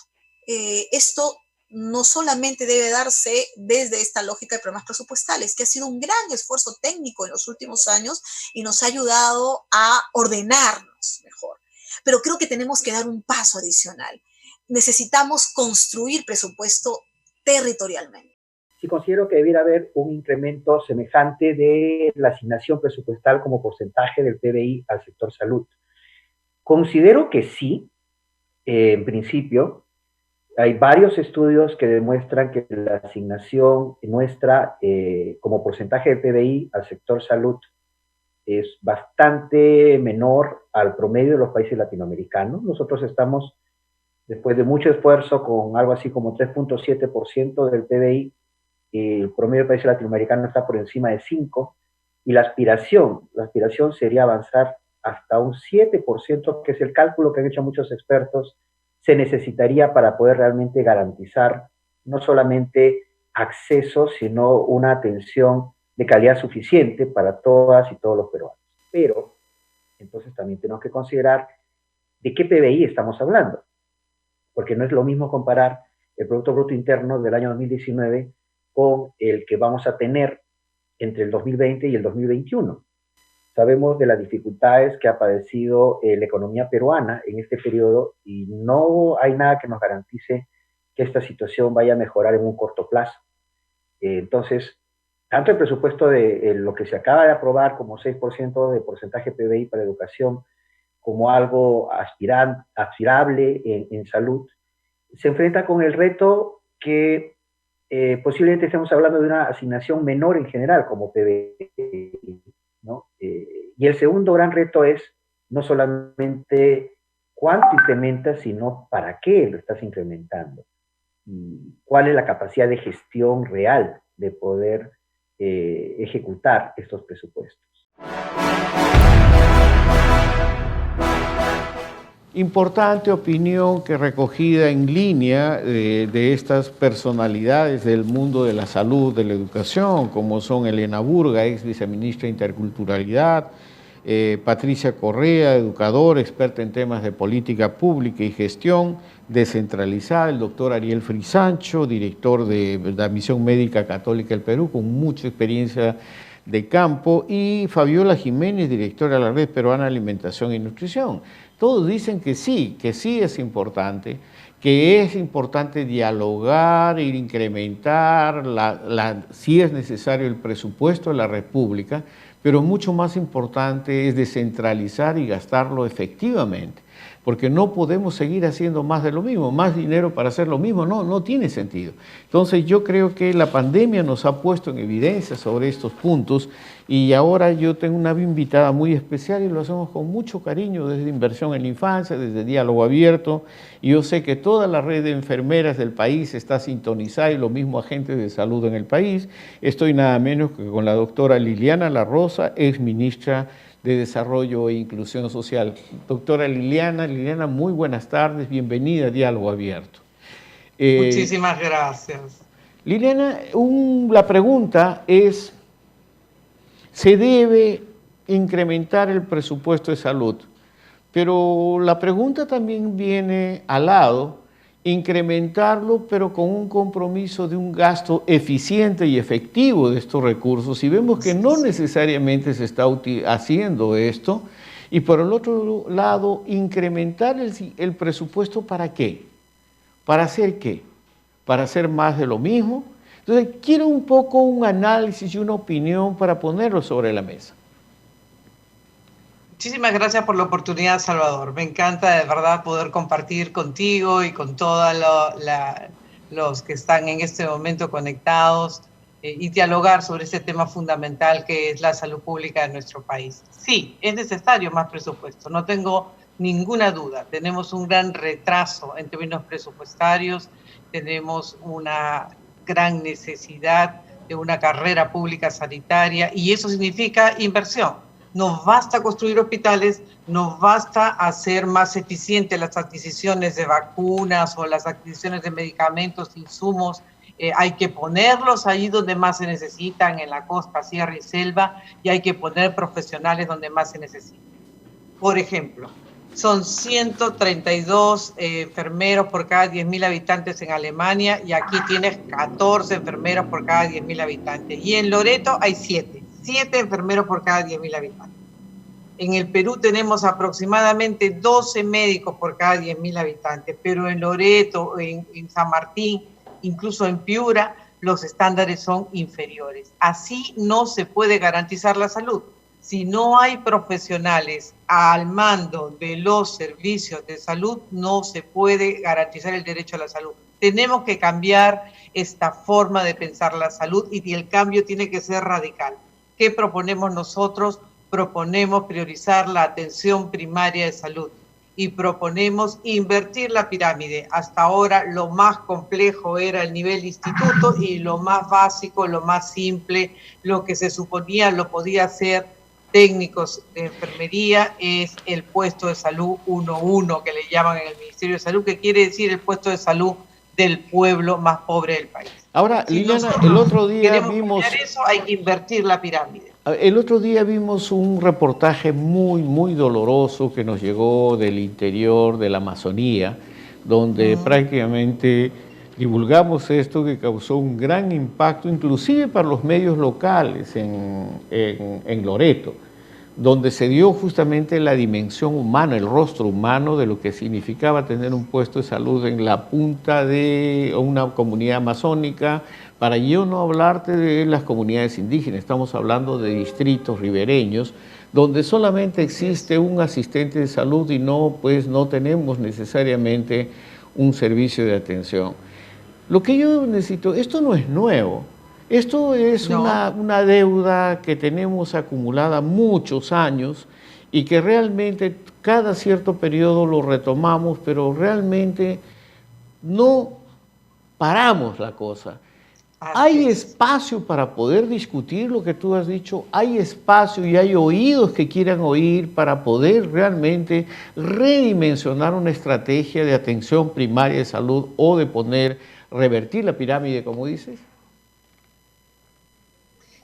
Esto no solamente debe darse desde esta lógica de problemas presupuestales, que ha sido un gran esfuerzo técnico en los últimos años y nos ha ayudado a ordenarnos mejor, pero creo que tenemos que dar un paso adicional. Necesitamos construir presupuesto territorialmente. Sí considero que debiera haber un incremento semejante de la asignación presupuestal como porcentaje del PBI al sector salud. Considero que sí, en principio. Hay varios estudios que demuestran que la asignación nuestra como porcentaje del PBI al sector salud es bastante menor al promedio de los países latinoamericanos. Nosotros estamos, después de mucho esfuerzo, con algo así como 3.7% del PBI. El promedio del país latinoamericano está por encima de 5%, y la aspiración sería avanzar hasta un 7%, que es el cálculo que han hecho muchos expertos, se necesitaría para poder realmente garantizar no solamente acceso, sino una atención de calidad suficiente para todas y todos los peruanos. Pero, entonces también tenemos que considerar de qué PBI estamos hablando, porque no es lo mismo comparar el Producto Bruto Interno del año 2019 con el que vamos a tener entre el 2020 y el 2021. Sabemos de las dificultades que ha padecido la economía peruana en este periodo, y no hay nada que nos garantice que esta situación vaya a mejorar en un corto plazo. Entonces, tanto el presupuesto de lo que se acaba de aprobar como 6% de porcentaje PBI para educación, como algo aspirable en salud, se enfrenta con el reto que posiblemente estemos hablando de una asignación menor en general como PBI, ¿no? Y el segundo gran reto es no solamente cuánto incrementas, sino para qué lo estás incrementando y cuál es la capacidad de gestión real de poder ejecutar estos presupuestos. Importante opinión que recogida en línea de estas personalidades del mundo de la salud, de la educación, como son Elena Burga, ex viceministra de Interculturalidad, Patricia Correa, educadora, experta en temas de política pública y gestión descentralizada, el doctor Ariel Frisancho, director de la Misión Médica Católica del Perú, con mucha experiencia de campo, y Fabiola Jiménez, directora de la Red Peruana de Alimentación y Nutrición. Todos dicen que sí es importante, que es importante dialogar e incrementar, si es necesario, el presupuesto de la República, pero mucho más importante es descentralizar y gastarlo efectivamente, porque no podemos seguir haciendo más de lo mismo, más dinero para hacer lo mismo, no tiene sentido. Entonces yo creo que la pandemia nos ha puesto en evidencia sobre estos puntos, y ahora yo tengo una invitada muy especial y lo hacemos con mucho cariño desde Inversión en la Infancia, desde Diálogo Abierto, y yo sé que toda la red de enfermeras del país está sintonizada, y lo mismo agentes de salud en el país. Estoy nada menos que con la doctora Liliana La Rosa, ex ministra de Desarrollo e Inclusión Social. Doctora Liliana, muy buenas tardes, bienvenida a Diálogo Abierto. Muchísimas gracias. Liliana, la pregunta es, ¿se debe incrementar el presupuesto de salud? Pero la pregunta también viene al lado, incrementarlo, pero con un compromiso de un gasto eficiente y efectivo de estos recursos. Y vemos que no necesariamente se está haciendo esto. Y por el otro lado, incrementar el presupuesto, ¿para qué? ¿Para hacer qué? ¿Para hacer más de lo mismo? Entonces, quiero un poco un análisis y una opinión para ponerlo sobre la mesa. Muchísimas gracias por la oportunidad, Salvador. Me encanta de verdad poder compartir contigo y con todos los que están en este momento conectados y dialogar sobre este tema fundamental que es la salud pública de nuestro país. Sí, es necesario más presupuesto, no tengo ninguna duda. Tenemos un gran retraso en términos presupuestarios, tenemos una gran necesidad de una carrera pública sanitaria y eso significa inversión. Nos basta construir hospitales, nos basta hacer más eficientes las adquisiciones de vacunas o las adquisiciones de medicamentos, insumos. Hay que ponerlos ahí donde más se necesitan, en la costa, sierra y selva, y hay que poner profesionales donde más se necesitan. Por ejemplo, son 132 enfermeros por cada 10.000 habitantes en Alemania y aquí tienes 14 enfermeros por cada 10.000 habitantes. Y en Loreto hay 7 enfermeros por cada 10.000 habitantes. En el Perú tenemos aproximadamente 12 médicos por cada 10.000 habitantes, pero en Loreto, en San Martín, incluso en Piura, los estándares son inferiores. Así no se puede garantizar la salud. Si no hay profesionales al mando de los servicios de salud, no se puede garantizar el derecho a la salud. Tenemos que cambiar esta forma de pensar la salud y el cambio tiene que ser radical. ¿Qué proponemos nosotros? Proponemos priorizar la atención primaria de salud y proponemos invertir la pirámide. Hasta ahora lo más complejo era el nivel instituto y lo más básico, lo más simple, lo que se suponía lo podía hacer técnicos de enfermería es el puesto de salud 1-1 que le llaman en el Ministerio de Salud, que quiere decir el puesto de salud del pueblo más pobre del país. Ahora, si Liliana, el otro día vimos... eso, hay que invertir la pirámide. El otro día vimos un reportaje muy doloroso que nos llegó del interior de la Amazonía, donde prácticamente divulgamos esto que causó un gran impacto, inclusive para los medios locales en Loreto, donde se dio justamente la dimensión humana, el rostro humano de lo que significaba tener un puesto de salud en la punta de una comunidad amazónica, para yo no hablarte de las comunidades indígenas, estamos hablando de distritos ribereños, donde solamente existe un asistente de salud y no tenemos necesariamente un servicio de atención. Lo que yo necesito, esto no es nuevo, esto es una deuda que tenemos acumulada muchos años y que realmente cada cierto periodo lo retomamos, pero realmente no paramos la cosa. Hay espacio para poder discutir lo que tú has dicho, hay espacio y hay oídos que quieran oír para poder realmente redimensionar una estrategia de atención primaria de salud o de revertir la pirámide, como dices.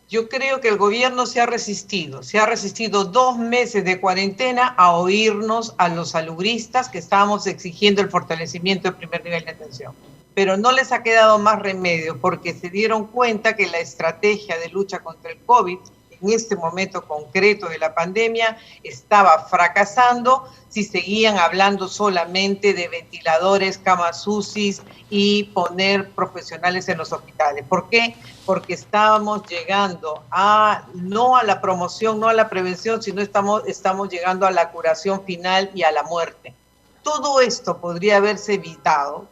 Yo creo que el gobierno se ha resistido 2 meses de cuarentena a oírnos a los salubristas que estábamos exigiendo el fortalecimiento del primer nivel de atención. Pero no les ha quedado más remedio porque se dieron cuenta que la estrategia de lucha contra el COVID, en este momento concreto de la pandemia, estaba fracasando si seguían hablando solamente de ventiladores, camas UCI y poner profesionales en los hospitales. ¿Por qué? Porque estábamos llegando no a la promoción, no a la prevención, sino estamos llegando a la curación final y a la muerte. Todo esto podría haberse evitado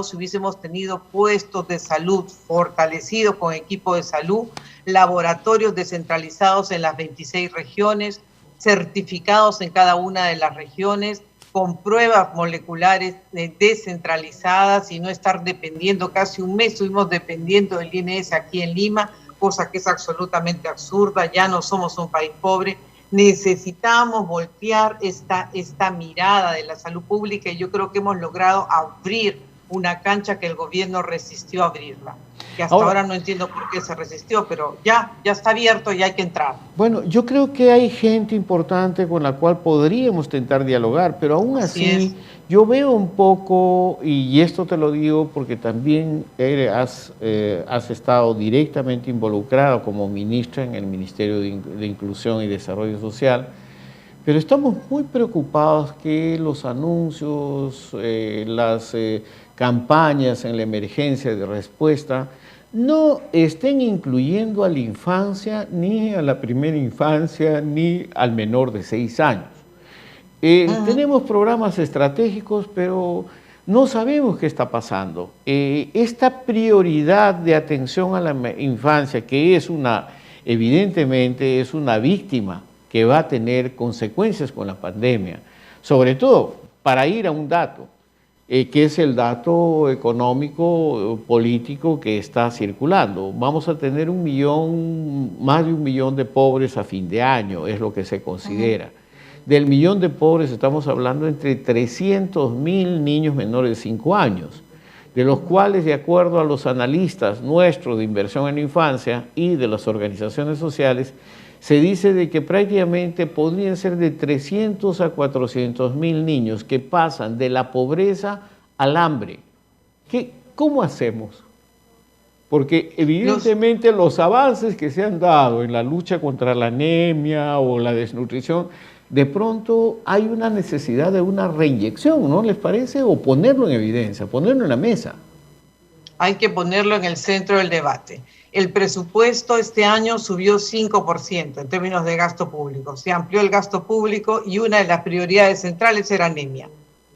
si hubiésemos tenido puestos de salud fortalecidos con equipo de salud, laboratorios descentralizados en las 26 regiones, certificados en cada una de las regiones, con pruebas moleculares descentralizadas y no estar dependiendo, casi un mes estuvimos dependiendo del INS aquí en Lima, cosa que es absolutamente absurda, ya no somos un país pobre. Necesitamos voltear esta mirada de la salud pública y yo creo que hemos logrado abrir una cancha que el gobierno resistió a abrirla. Que hasta ahora no entiendo por qué se resistió, pero ya está abierto y hay que entrar. Bueno, yo creo que hay gente importante con la cual podríamos intentar dialogar, pero aún así yo veo un poco, y esto te lo digo porque también has estado directamente involucrado como ministra en el Ministerio de Inclusión y Desarrollo Social, pero estamos muy preocupados que los anuncios, las campañas en la emergencia de respuesta no estén incluyendo a la infancia, ni a la primera infancia, ni al menor de 6 años. Tenemos programas estratégicos, pero no sabemos qué está pasando. Esta prioridad de atención a la infancia, que es evidentemente es una víctima que va a tener consecuencias con la pandemia, sobre todo para ir a un dato, que es el dato económico, político que está circulando. Vamos a tener más de 1 millón de pobres a fin de año, es lo que se considera. Del 1 millón de pobres estamos hablando entre 300.000 niños menores de 5 años, de los cuales, de acuerdo a los analistas nuestros de inversión en la infancia y de las organizaciones sociales, se dice de que prácticamente podrían ser de 300 a 400.000 niños que pasan de la pobreza al hambre. ¿Cómo hacemos? Porque evidentemente los avances que se han dado en la lucha contra la anemia o la desnutrición, de pronto hay una necesidad de una reinyección, ¿no les parece? O ponerlo en evidencia, ponerlo en la mesa. Hay que ponerlo en el centro del debate. El presupuesto este año subió 5% en términos de gasto público. Se amplió el gasto público y una de las prioridades centrales era anemia.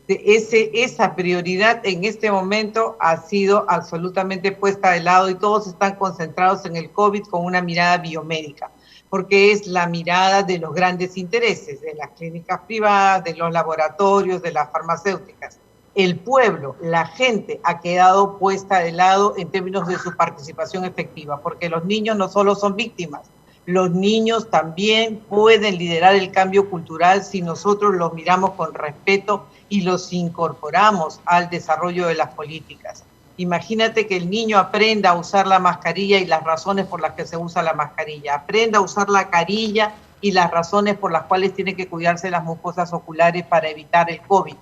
Esa prioridad en este momento ha sido absolutamente puesta de lado y todos están concentrados en el COVID con una mirada biomédica, porque es la mirada de los grandes intereses, de las clínicas privadas, de los laboratorios, de las farmacéuticas. El pueblo, la gente, ha quedado puesta de lado en términos de su participación efectiva, porque los niños no solo son víctimas, los niños también pueden liderar el cambio cultural si nosotros los miramos con respeto y los incorporamos al desarrollo de las políticas. Imagínate que el niño aprenda a usar la mascarilla y las razones por las que se usa la mascarilla, aprenda a usar la carilla y las razones por las cuales tiene que cuidarse las mucosas oculares para evitar el COVID.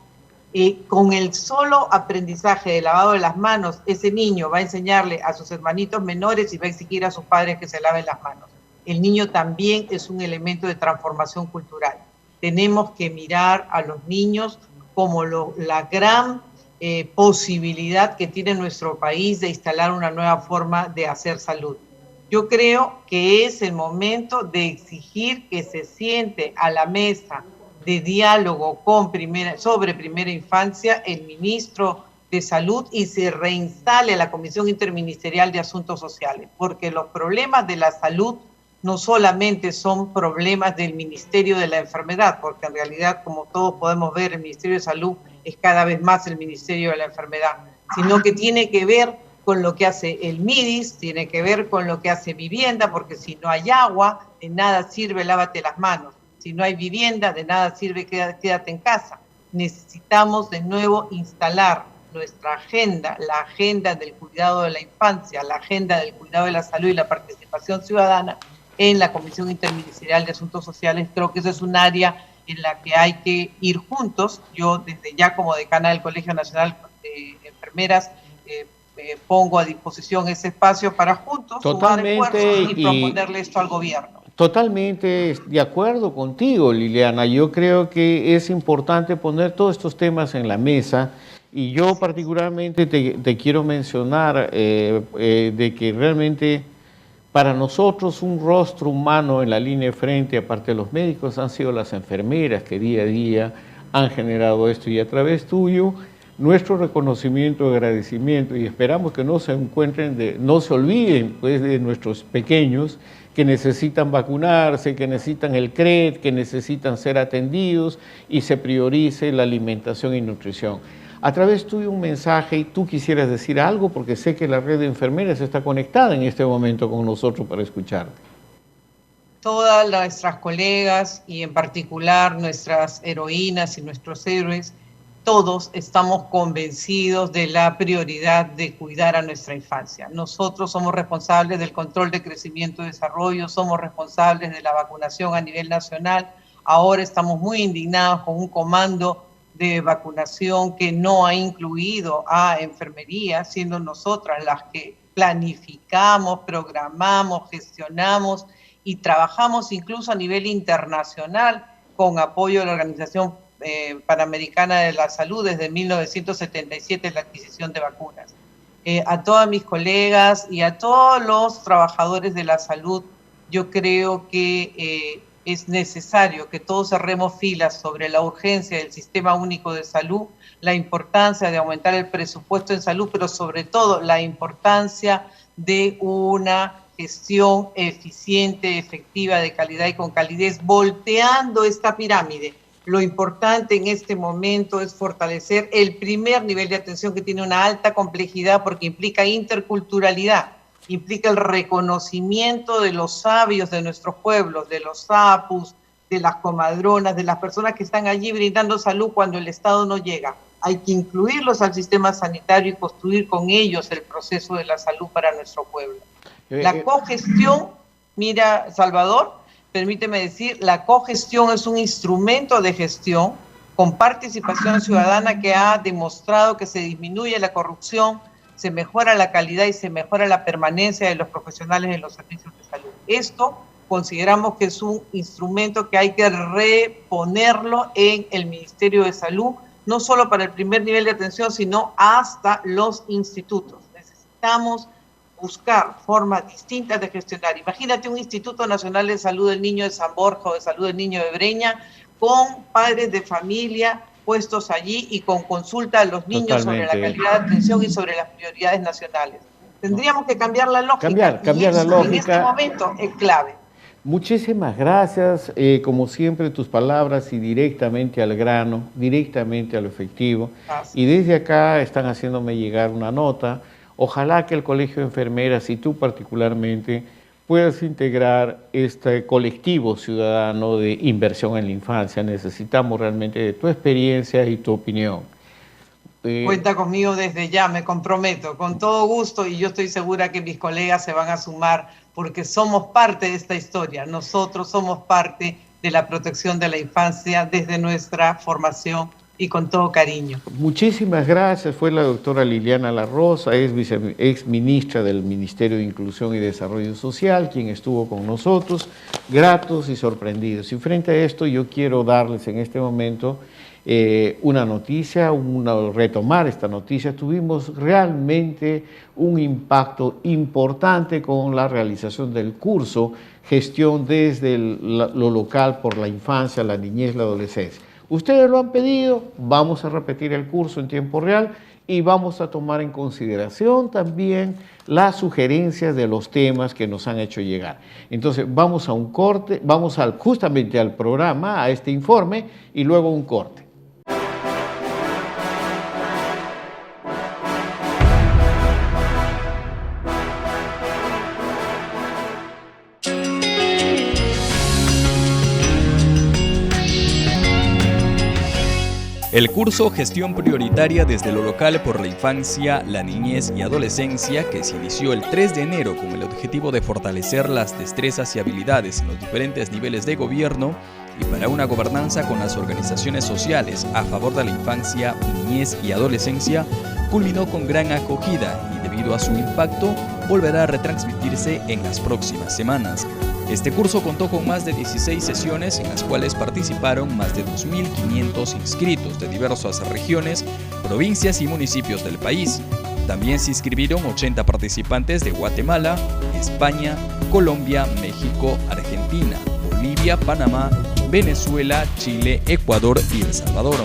Con el solo aprendizaje de lavado de las manos, ese niño va a enseñarle a sus hermanitos menores y va a exigir a sus padres que se laven las manos. El niño también es un elemento de transformación cultural. Tenemos que mirar a los niños como la gran posibilidad que tiene nuestro país de instalar una nueva forma de hacer salud. Yo creo que es el momento de exigir que se siente a la mesa de diálogo sobre primera infancia el ministro de Salud y se reinstale la Comisión Interministerial de Asuntos Sociales, porque los problemas de la salud no solamente son problemas del Ministerio de la Enfermedad, porque en realidad, como todos podemos ver, el Ministerio de Salud es cada vez más el Ministerio de la Enfermedad, sino que tiene que ver con lo que hace el MIDIS, tiene que ver con lo que hace vivienda, porque si no hay agua, de nada sirve lávate las manos. Si no hay vivienda, de nada sirve quédate en casa. Necesitamos de nuevo instalar nuestra agenda, la agenda del cuidado de la infancia, la agenda del cuidado de la salud y la participación ciudadana en la Comisión Interministerial de Asuntos Sociales. Creo que eso es un área en la que hay que ir juntos. Yo desde ya como decana del Colegio Nacional de Enfermeras pongo a disposición ese espacio para juntos sumar esfuerzos y proponerle esto al gobierno. Totalmente de acuerdo contigo, Liliana. Yo creo que es importante poner todos estos temas en la mesa y yo particularmente te quiero mencionar de que realmente para nosotros un rostro humano en la línea de frente, aparte de los médicos, han sido las enfermeras que día a día han generado esto y a través tuyo nuestro reconocimiento, agradecimiento y esperamos que no se olviden pues, de nuestros pequeños que necesitan vacunarse, que necesitan el CRED, que necesitan ser atendidos y se priorice la alimentación y nutrición. A través tuyo un mensaje y tú quisieras decir algo porque sé que la red de enfermeras está conectada en este momento con nosotros para escucharte. Todas nuestras colegas y en particular nuestras heroínas y nuestros héroes, todos estamos convencidos de la prioridad de cuidar a nuestra infancia. Nosotros somos responsables del control de crecimiento y desarrollo, somos responsables de la vacunación a nivel nacional. Ahora estamos muy indignados con un comando de vacunación que no ha incluido a enfermería, siendo nosotras las que planificamos, programamos, gestionamos y trabajamos incluso a nivel internacional con apoyo de la Organización Panamericana de la Salud desde 1977 en la adquisición de vacunas. a todas mis colegas y a todos los trabajadores de la salud. Yo creo que es necesario que todos cerremos filas sobre la urgencia del Sistema Único de Salud, la importancia de aumentar el presupuesto en salud, pero sobre todo la importancia de una gestión eficiente, efectiva, de calidad y con calidez, volteando esta pirámide. Lo importante en este momento es fortalecer el primer nivel de atención, que tiene una alta complejidad porque implica interculturalidad, implica el reconocimiento de los sabios de nuestros pueblos, de los apus, de las comadronas, de las personas que están allí brindando salud cuando el Estado no llega. Hay que incluirlos al sistema sanitario y construir con ellos el proceso de la salud para nuestro pueblo. La cogestión, mira, Salvador, permíteme decir, la cogestión es un instrumento de gestión con participación ciudadana que ha demostrado que se disminuye la corrupción, se mejora la calidad y se mejora la permanencia de los profesionales en los servicios de salud. Esto consideramos que es un instrumento que hay que reponerlo en el Ministerio de Salud, no solo para el primer nivel de atención, sino hasta los institutos. Necesitamos buscar formas distintas de gestionar. Imagínate un Instituto Nacional de Salud del Niño de San Borja o de Salud del Niño de Breña, con padres de familia puestos allí y con consulta a los niños sobre la calidad de atención y sobre las prioridades nacionales. Tendríamos que cambiar la lógica. Cambiar la lógica. En este momento es clave. Muchísimas gracias, como siempre, tus palabras y directamente al grano, directamente a lo efectivo. Gracias. Y desde acá están haciéndome llegar una nota. Ojalá que el Colegio de Enfermeras y tú particularmente puedas integrar este colectivo ciudadano de inversión en la infancia. Necesitamos realmente de tu experiencia y tu opinión. Cuenta conmigo desde ya, me comprometo, con todo gusto, y yo estoy segura que mis colegas se van a sumar porque somos parte de esta historia. Nosotros somos parte de la protección de la infancia desde nuestra formación y con todo cariño. Muchísimas gracias. Fue la doctora Liliana La Rosa, ex ministra del Ministerio de Inclusión y Desarrollo Social, quien estuvo con nosotros, gratos y sorprendidos. Y frente a esto yo quiero darles en este momento una noticia, retomar esta noticia. Tuvimos realmente un impacto importante con la realización del curso Gestión desde lo local por la infancia, la niñez, la adolescencia. Ustedes lo han pedido, vamos a repetir el curso en tiempo real y vamos a tomar en consideración también las sugerencias de los temas que nos han hecho llegar. Entonces vamos a un corte, vamos justamente al programa, a este informe y luego un corte. El curso Gestión Prioritaria desde lo local por la infancia, la niñez y adolescencia, que se inició el 3 de enero con el objetivo de fortalecer las destrezas y habilidades en los diferentes niveles de gobierno y para una gobernanza con las organizaciones sociales a favor de la infancia, niñez y adolescencia, culminó con gran acogida y debido a su impacto volverá a retransmitirse en las próximas semanas. Este curso contó con más de 16 sesiones en las cuales participaron más de 2.500 inscritos de diversas regiones, provincias y municipios del país. También se inscribieron 80 participantes de Guatemala, España, Colombia, México, Argentina, Bolivia, Panamá, Venezuela, Chile, Ecuador y El Salvador.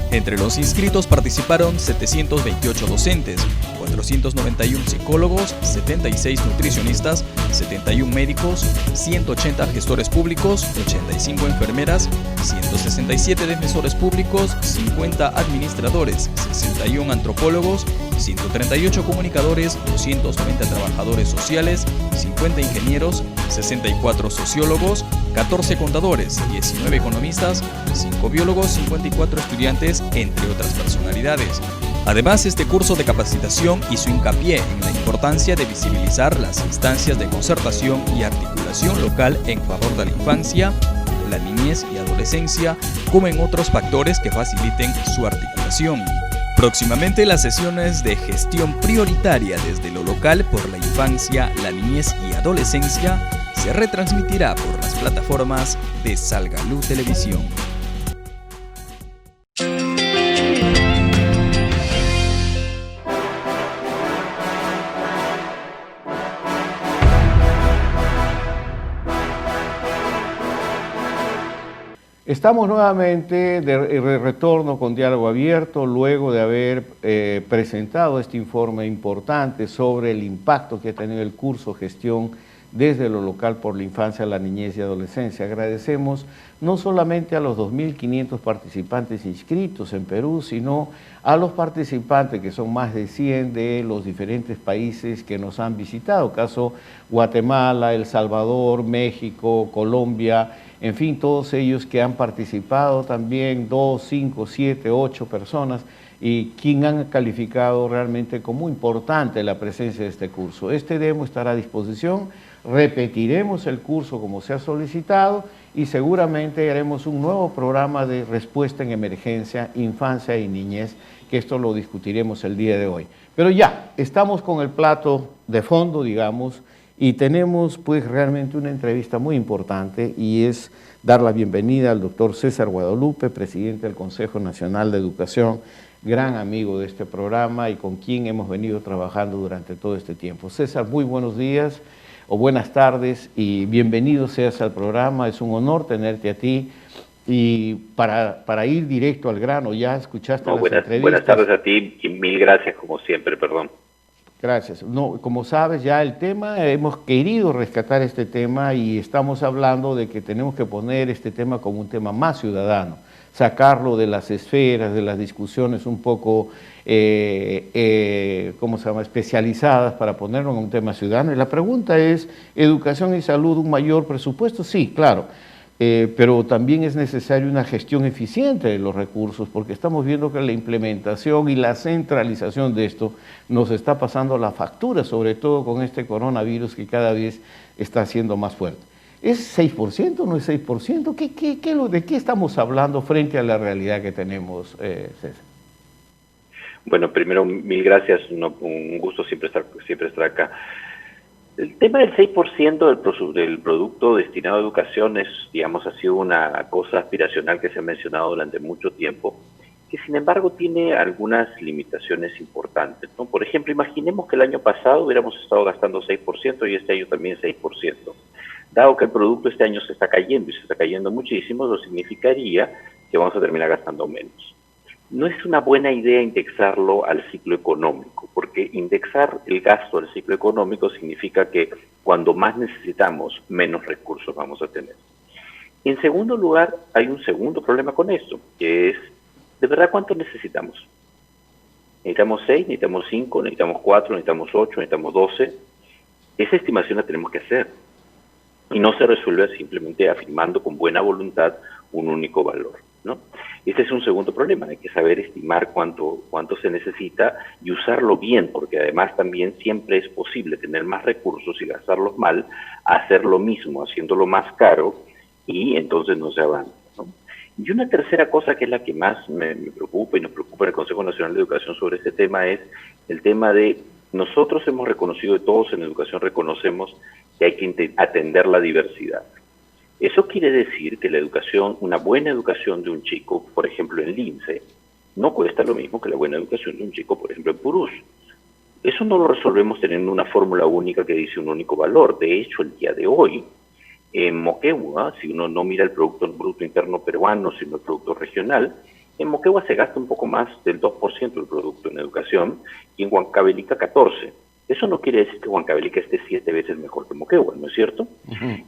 Entre los inscritos participaron 728 docentes, 491 psicólogos, 76 nutricionistas, 71 médicos, 180 gestores públicos, 85 enfermeras, 167 defensores públicos, 50 administradores, 61 antropólogos, 138 comunicadores, 290 trabajadores sociales, 50 ingenieros, 64 sociólogos, 14 contadores, 19 economistas, 5 biólogos, 54 estudiantes, entre otras personalidades. Además, este curso de capacitación hizo hincapié en la importancia de visibilizar las instancias de concertación y articulación local en favor de la infancia, la niñez y adolescencia, como en otros factores que faciliten su articulación. Próximamente, las sesiones de gestión prioritaria desde lo local por la infancia, la niñez y adolescencia se retransmitirá por las plataformas de Salgalú Televisión. Estamos nuevamente de retorno con Diálogo Abierto, luego de haber presentado este informe importante sobre el impacto que ha tenido el curso Gestión desde lo local por la infancia, la niñez y adolescencia. Agradecemos no solamente a los 2.500 participantes inscritos en Perú, sino a los participantes, que son más de 100 de los diferentes países que nos han visitado, caso Guatemala, El Salvador, México, Colombia, en fin, todos ellos que han participado también, 2, 5, 7, 8 personas, y quien han calificado realmente como importante la presencia de este curso. Este demo estará a disposición, repetiremos el curso como se ha solicitado y seguramente haremos un nuevo programa de respuesta en emergencia, infancia y niñez, que esto lo discutiremos el día de hoy. Pero ya, estamos con el plato de fondo, digamos, y tenemos pues realmente una entrevista muy importante y es dar la bienvenida al doctor César Guadalupe, presidente del Consejo Nacional de Educación, gran amigo de este programa y con quien hemos venido trabajando durante todo este tiempo. César, muy buenos días o buenas tardes y bienvenido seas al programa, es un honor tenerte a ti. Y para ir directo al grano, ya escuchaste las entrevistas. Buenas tardes a ti y mil gracias como siempre, perdón. Gracias. No, como sabes ya el tema, hemos querido rescatar este tema y estamos hablando de que tenemos que poner este tema como un tema más ciudadano, sacarlo de las esferas, de las discusiones un poco, ¿cómo se llama?, especializadas para ponerlo en un tema ciudadano. Y la pregunta es, ¿educación y salud un mayor presupuesto? Sí, claro. Pero también es necesaria una gestión eficiente de los recursos porque estamos viendo que la implementación y la centralización de esto nos está pasando la factura, sobre todo con este coronavirus que cada vez está siendo más fuerte. ¿Es 6% o no es 6%? ¿De qué estamos hablando frente a la realidad que tenemos, César? Bueno, primero, mil gracias, un gusto siempre estar acá. El tema del 6% del producto destinado a educación es, digamos, ha sido una cosa aspiracional que se ha mencionado durante mucho tiempo, que sin embargo tiene algunas limitaciones importantes, ¿no? Por ejemplo, imaginemos que el año pasado hubiéramos estado gastando 6% y este año también 6%. Dado que el producto este año se está cayendo y se está cayendo muchísimo, eso significaría que vamos a terminar gastando menos. No es una buena idea indexarlo al ciclo económico, porque indexar el gasto al ciclo económico significa que cuando más necesitamos, menos recursos vamos a tener. En segundo lugar, hay un segundo problema con esto, que es, ¿de verdad cuánto necesitamos? ¿Necesitamos 6, necesitamos 5, necesitamos 4, necesitamos 8, necesitamos 12? Esa estimación la tenemos que hacer. Y no se resuelve simplemente afirmando con buena voluntad un único valor, ¿no? Ese es un segundo problema, hay que saber estimar cuánto se necesita y usarlo bien, porque además también siempre es posible tener más recursos y gastarlos mal, hacer lo mismo, haciéndolo más caro, y entonces no se avanza, ¿no? Y una tercera cosa que es la que más me preocupa y nos preocupa en el Consejo Nacional de Educación sobre este tema es el tema de, nosotros hemos reconocido, todos en educación reconocemos que hay que atender la diversidad. Eso quiere decir que la educación, una buena educación de un chico, por ejemplo en Lince, no cuesta lo mismo que la buena educación de un chico, por ejemplo en Purús. Eso no lo resolvemos teniendo una fórmula única que dice un único valor. De hecho, el día de hoy, en Moquegua, si uno no mira el Producto Bruto Interno peruano, sino el producto regional, en Moquegua se gasta un poco más del 2% del producto en educación y en Huancavelica 14%. Eso no quiere decir que Huancavelica esté 7 veces mejor que Moquegua, ¿no es cierto?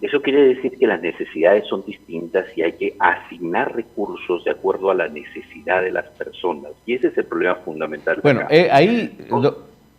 Eso quiere decir que las necesidades son distintas y hay que asignar recursos de acuerdo a la necesidad de las personas. Y ese es el problema fundamental. Bueno,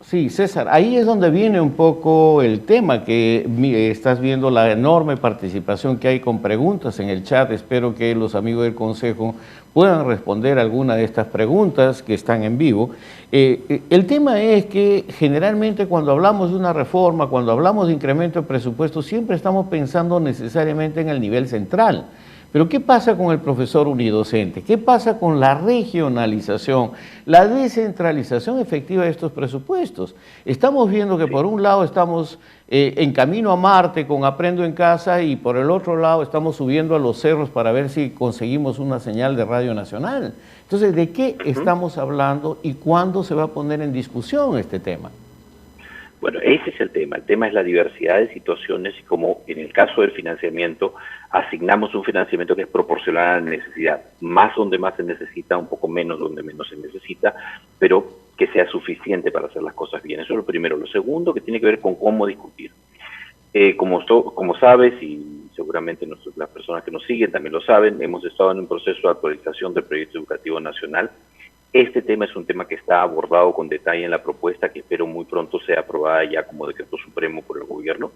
sí, César, ahí es donde viene un poco el tema, que estás viendo la enorme participación que hay con preguntas en el chat. Espero que los amigos del Consejo puedan responder alguna de estas preguntas que están en vivo. El tema es que generalmente cuando hablamos de una reforma, cuando hablamos de incremento de presupuesto, siempre estamos pensando necesariamente en el nivel central. Pero ¿qué pasa con el profesor unidocente? ¿Qué pasa con la regionalización, la descentralización efectiva de estos presupuestos? Estamos viendo que por un lado estamos en camino a Marte con Aprendo en Casa y por el otro lado estamos subiendo a los cerros para ver si conseguimos una señal de Radio Nacional. Entonces, ¿de qué estamos hablando y cuándo se va a poner en discusión este tema? Bueno, ese es el tema. El tema es la diversidad de situaciones y como en el caso del financiamiento, asignamos un financiamiento que es proporcional a la necesidad. Más donde más se necesita, un poco menos donde menos se necesita, pero que sea suficiente para hacer las cosas bien. Eso es lo primero. Lo segundo, que tiene que ver con cómo discutir. Como sabes, y seguramente las personas que nos siguen también lo saben, hemos estado en un proceso de actualización del proyecto educativo nacional. Este tema es un tema que está abordado con detalle en la propuesta, que espero muy pronto sea aprobada ya como decreto supremo por el gobierno,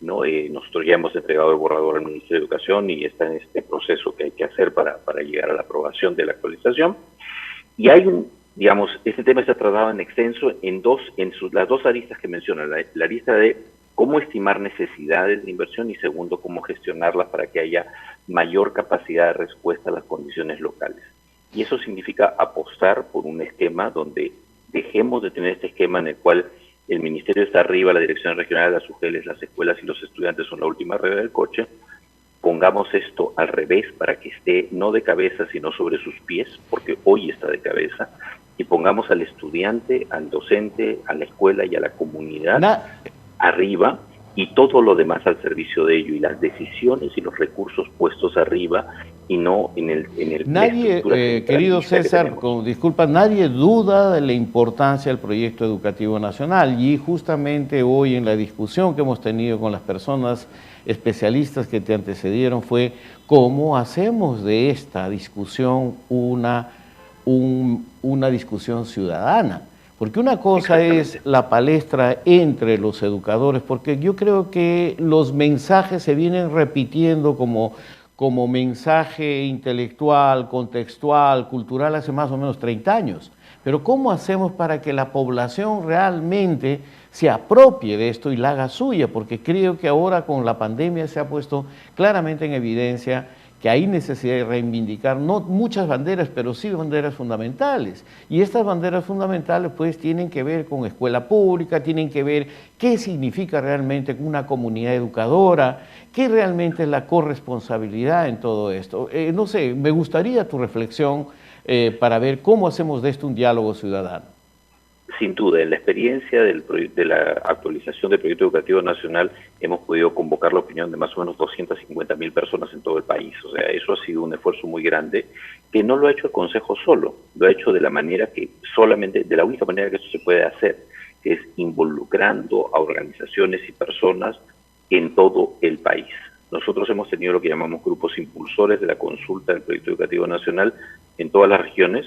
¿no? Nosotros ya hemos entregado el borrador al Ministerio de Educación y está en este proceso que hay que hacer para llegar a la aprobación de la actualización. Y hay digamos, este tema está tratado en extenso en las dos aristas que menciona, la arista de cómo estimar necesidades de inversión y segundo, cómo gestionarlas para que haya mayor capacidad de respuesta a las condiciones locales. Y eso significa apostar por un esquema donde dejemos de tener este esquema en el cual el ministerio está arriba, la dirección regional, las UGELs, las escuelas y los estudiantes son la última rueda del coche. Pongamos esto al revés para que esté no de cabeza sino sobre sus pies, porque hoy está de cabeza, y pongamos al estudiante, al docente, a la escuela y a la comunidad arriba y todo lo demás al servicio de ello, y las decisiones y los recursos puestos arriba y no en el nadie, querido César, disculpa, nadie duda de la importancia del proyecto educativo nacional, y justamente hoy en la discusión que hemos tenido con las personas especialistas que te antecedieron fue cómo hacemos de esta discusión una discusión ciudadana. Porque una cosa es la palestra entre los educadores, porque yo creo que los mensajes se vienen repitiendo como mensaje intelectual, contextual, cultural hace más o menos 30 años. Pero ¿cómo hacemos para que la población realmente se apropie de esto y la haga suya? Porque creo que ahora con la pandemia se ha puesto claramente en evidencia que hay necesidad de reivindicar no muchas banderas, pero sí banderas fundamentales. Y estas banderas fundamentales pues tienen que ver con escuela pública, tienen que ver qué significa realmente una comunidad educadora, qué realmente es la corresponsabilidad en todo esto. No sé, me gustaría tu reflexión para ver cómo hacemos de esto un diálogo ciudadano. Sin duda, en la experiencia de la actualización del proyecto educativo nacional hemos podido convocar la opinión de más o menos 250.000 personas en todo el país. O sea, eso ha sido un esfuerzo muy grande que no lo ha hecho el Consejo solo, lo ha hecho de la manera que de la única manera que eso se puede hacer, que es involucrando a organizaciones y personas en todo el país. Nosotros hemos tenido lo que llamamos grupos impulsores de la consulta del proyecto educativo nacional en todas las regiones,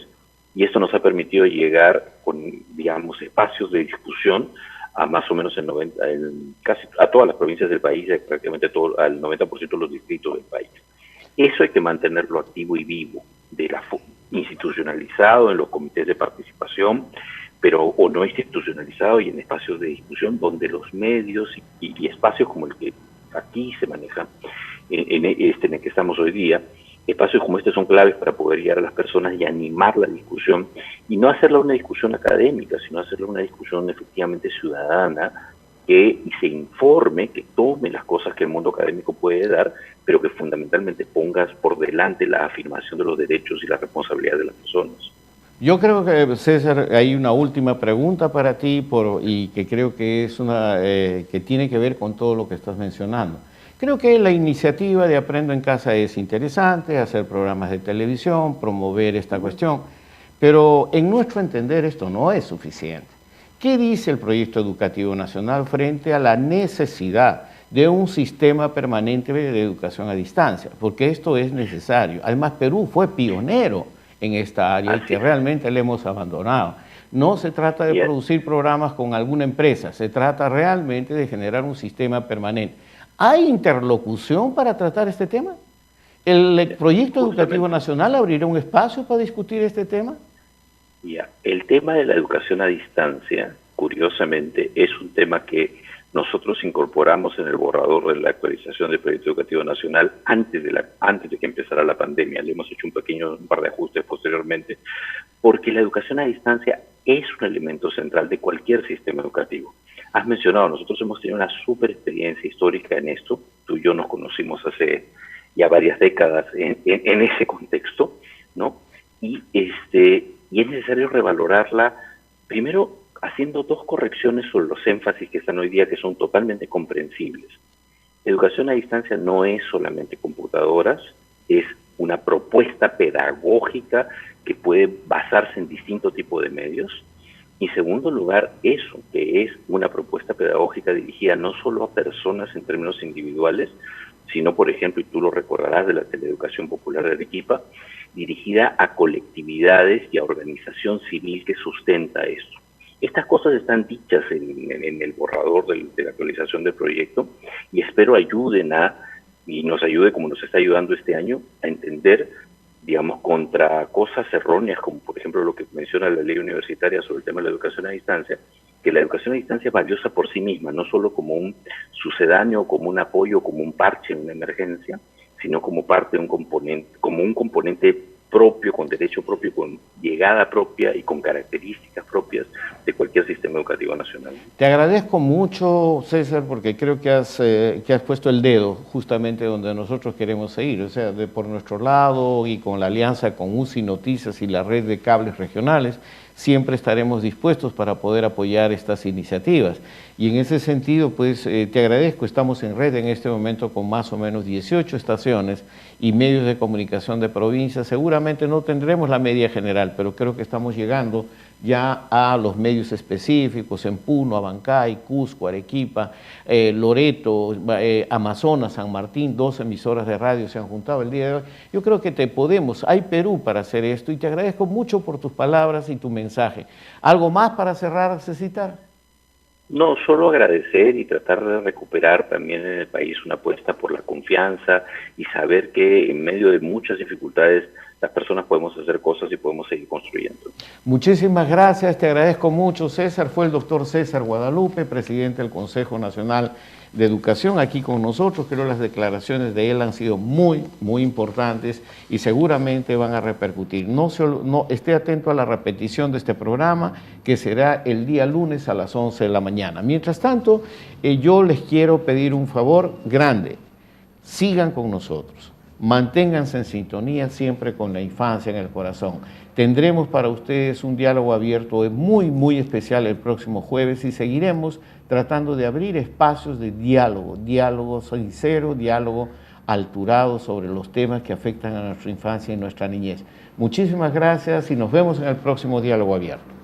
y esto nos ha permitido llegar con, digamos, espacios de discusión a más o menos casi a todas las provincias del país, prácticamente al 90% de los distritos del país. Eso hay que mantenerlo activo y vivo, institucionalizado en los comités de participación, o no institucionalizado y en espacios de discusión donde los medios y espacios como el que aquí se maneja, en el que estamos hoy día, espacios como este son claves para poder llegar a las personas y animar la discusión, y no hacerla una discusión académica, sino hacerla una discusión efectivamente ciudadana, que se informe, que tome las cosas que el mundo académico puede dar, pero que fundamentalmente pongas por delante la afirmación de los derechos y la responsabilidad de las personas. Yo creo que, César, hay una última pregunta para ti y que creo que es que tiene que ver con todo lo que estás mencionando. Creo que la iniciativa de Aprendo en Casa es interesante, hacer programas de televisión, promover esta cuestión, pero en nuestro entender esto no es suficiente. ¿Qué dice el Proyecto Educativo Nacional frente a la necesidad de un sistema permanente de educación a distancia? Porque esto es necesario. Además, Perú fue pionero en esta área y que realmente le hemos abandonado. No se trata de producir programas con alguna empresa, se trata realmente de generar un sistema permanente. ¿Hay interlocución para tratar este tema? ¿El Proyecto Educativo Nacional abrirá un espacio para discutir este tema? El tema de la educación a distancia, curiosamente, es un tema que nosotros incorporamos en el borrador de la actualización del Proyecto Educativo Nacional antes de que empezara la pandemia. Le hemos hecho un par de ajustes posteriormente, porque la educación a distancia es un elemento central de cualquier sistema educativo. Has mencionado, nosotros hemos tenido una súper experiencia histórica en esto. Tú y yo nos conocimos hace ya varias décadas en ese contexto, ¿no? Y es necesario revalorarla, primero haciendo dos correcciones sobre los énfasis que están hoy día, que son totalmente comprensibles. Educación a distancia no es solamente computadoras, es una propuesta pedagógica que puede basarse en distintos tipos de medios. Y en segundo lugar, eso, que es una propuesta pedagógica dirigida no solo a personas en términos individuales, sino, por ejemplo, y tú lo recordarás de la Teleeducación Popular de Arequipa, dirigida a colectividades y a organización civil que sustenta esto. Estas cosas están dichas en el borrador de la actualización del proyecto y espero y nos ayude como nos está ayudando este año a entender, digamos, contra cosas erróneas, como por ejemplo lo que menciona la ley universitaria sobre el tema de la educación a distancia, que la educación a distancia es valiosa por sí misma, no solo como un sucedáneo, como un apoyo, como un parche en una emergencia, sino como parte de un componente propio, con derecho propio, con llegada propia y con características propias de cualquier sistema educativo nacional. Te agradezco mucho, César, porque creo que has puesto el dedo justamente donde nosotros queremos seguir, o sea, por nuestro lado y con la alianza con UCI Noticias y la red de cables regionales, siempre estaremos dispuestos para poder apoyar estas iniciativas. Y en ese sentido, pues te agradezco, estamos en red en este momento con más o menos 18 estaciones y medios de comunicación de provincia. Seguramente no tendremos la media general, pero creo que estamos llegando ya a los medios específicos en Puno, Abancay, Cusco, Arequipa, Loreto, Amazonas, San Martín, 2 emisoras de radio se han juntado el día de hoy. Yo creo que hay Perú para hacer esto y te agradezco mucho por tus palabras y tu mensaje. ¿Algo más para cerrar, Cecitar? No, solo agradecer y tratar de recuperar también en el país una apuesta por la confianza y saber que en medio de muchas dificultades las personas podemos hacer cosas y podemos seguir construyendo. Muchísimas gracias, te agradezco mucho, César. Fue el doctor César Guadalupe, presidente del Consejo Nacional de Educación, aquí con nosotros. Creo que las declaraciones de él han sido muy, muy importantes y seguramente van a repercutir. Esté atento a la repetición de este programa, que será el día lunes a las 11 de la mañana. Mientras tanto, yo les quiero pedir un favor grande. Sigan con nosotros. Manténganse en sintonía siempre con la infancia en el corazón. Tendremos para ustedes un diálogo abierto muy, muy especial el próximo jueves y seguiremos tratando de abrir espacios de diálogo sincero, diálogo alturado sobre los temas que afectan a nuestra infancia y nuestra niñez. Muchísimas gracias y nos vemos en el próximo diálogo abierto.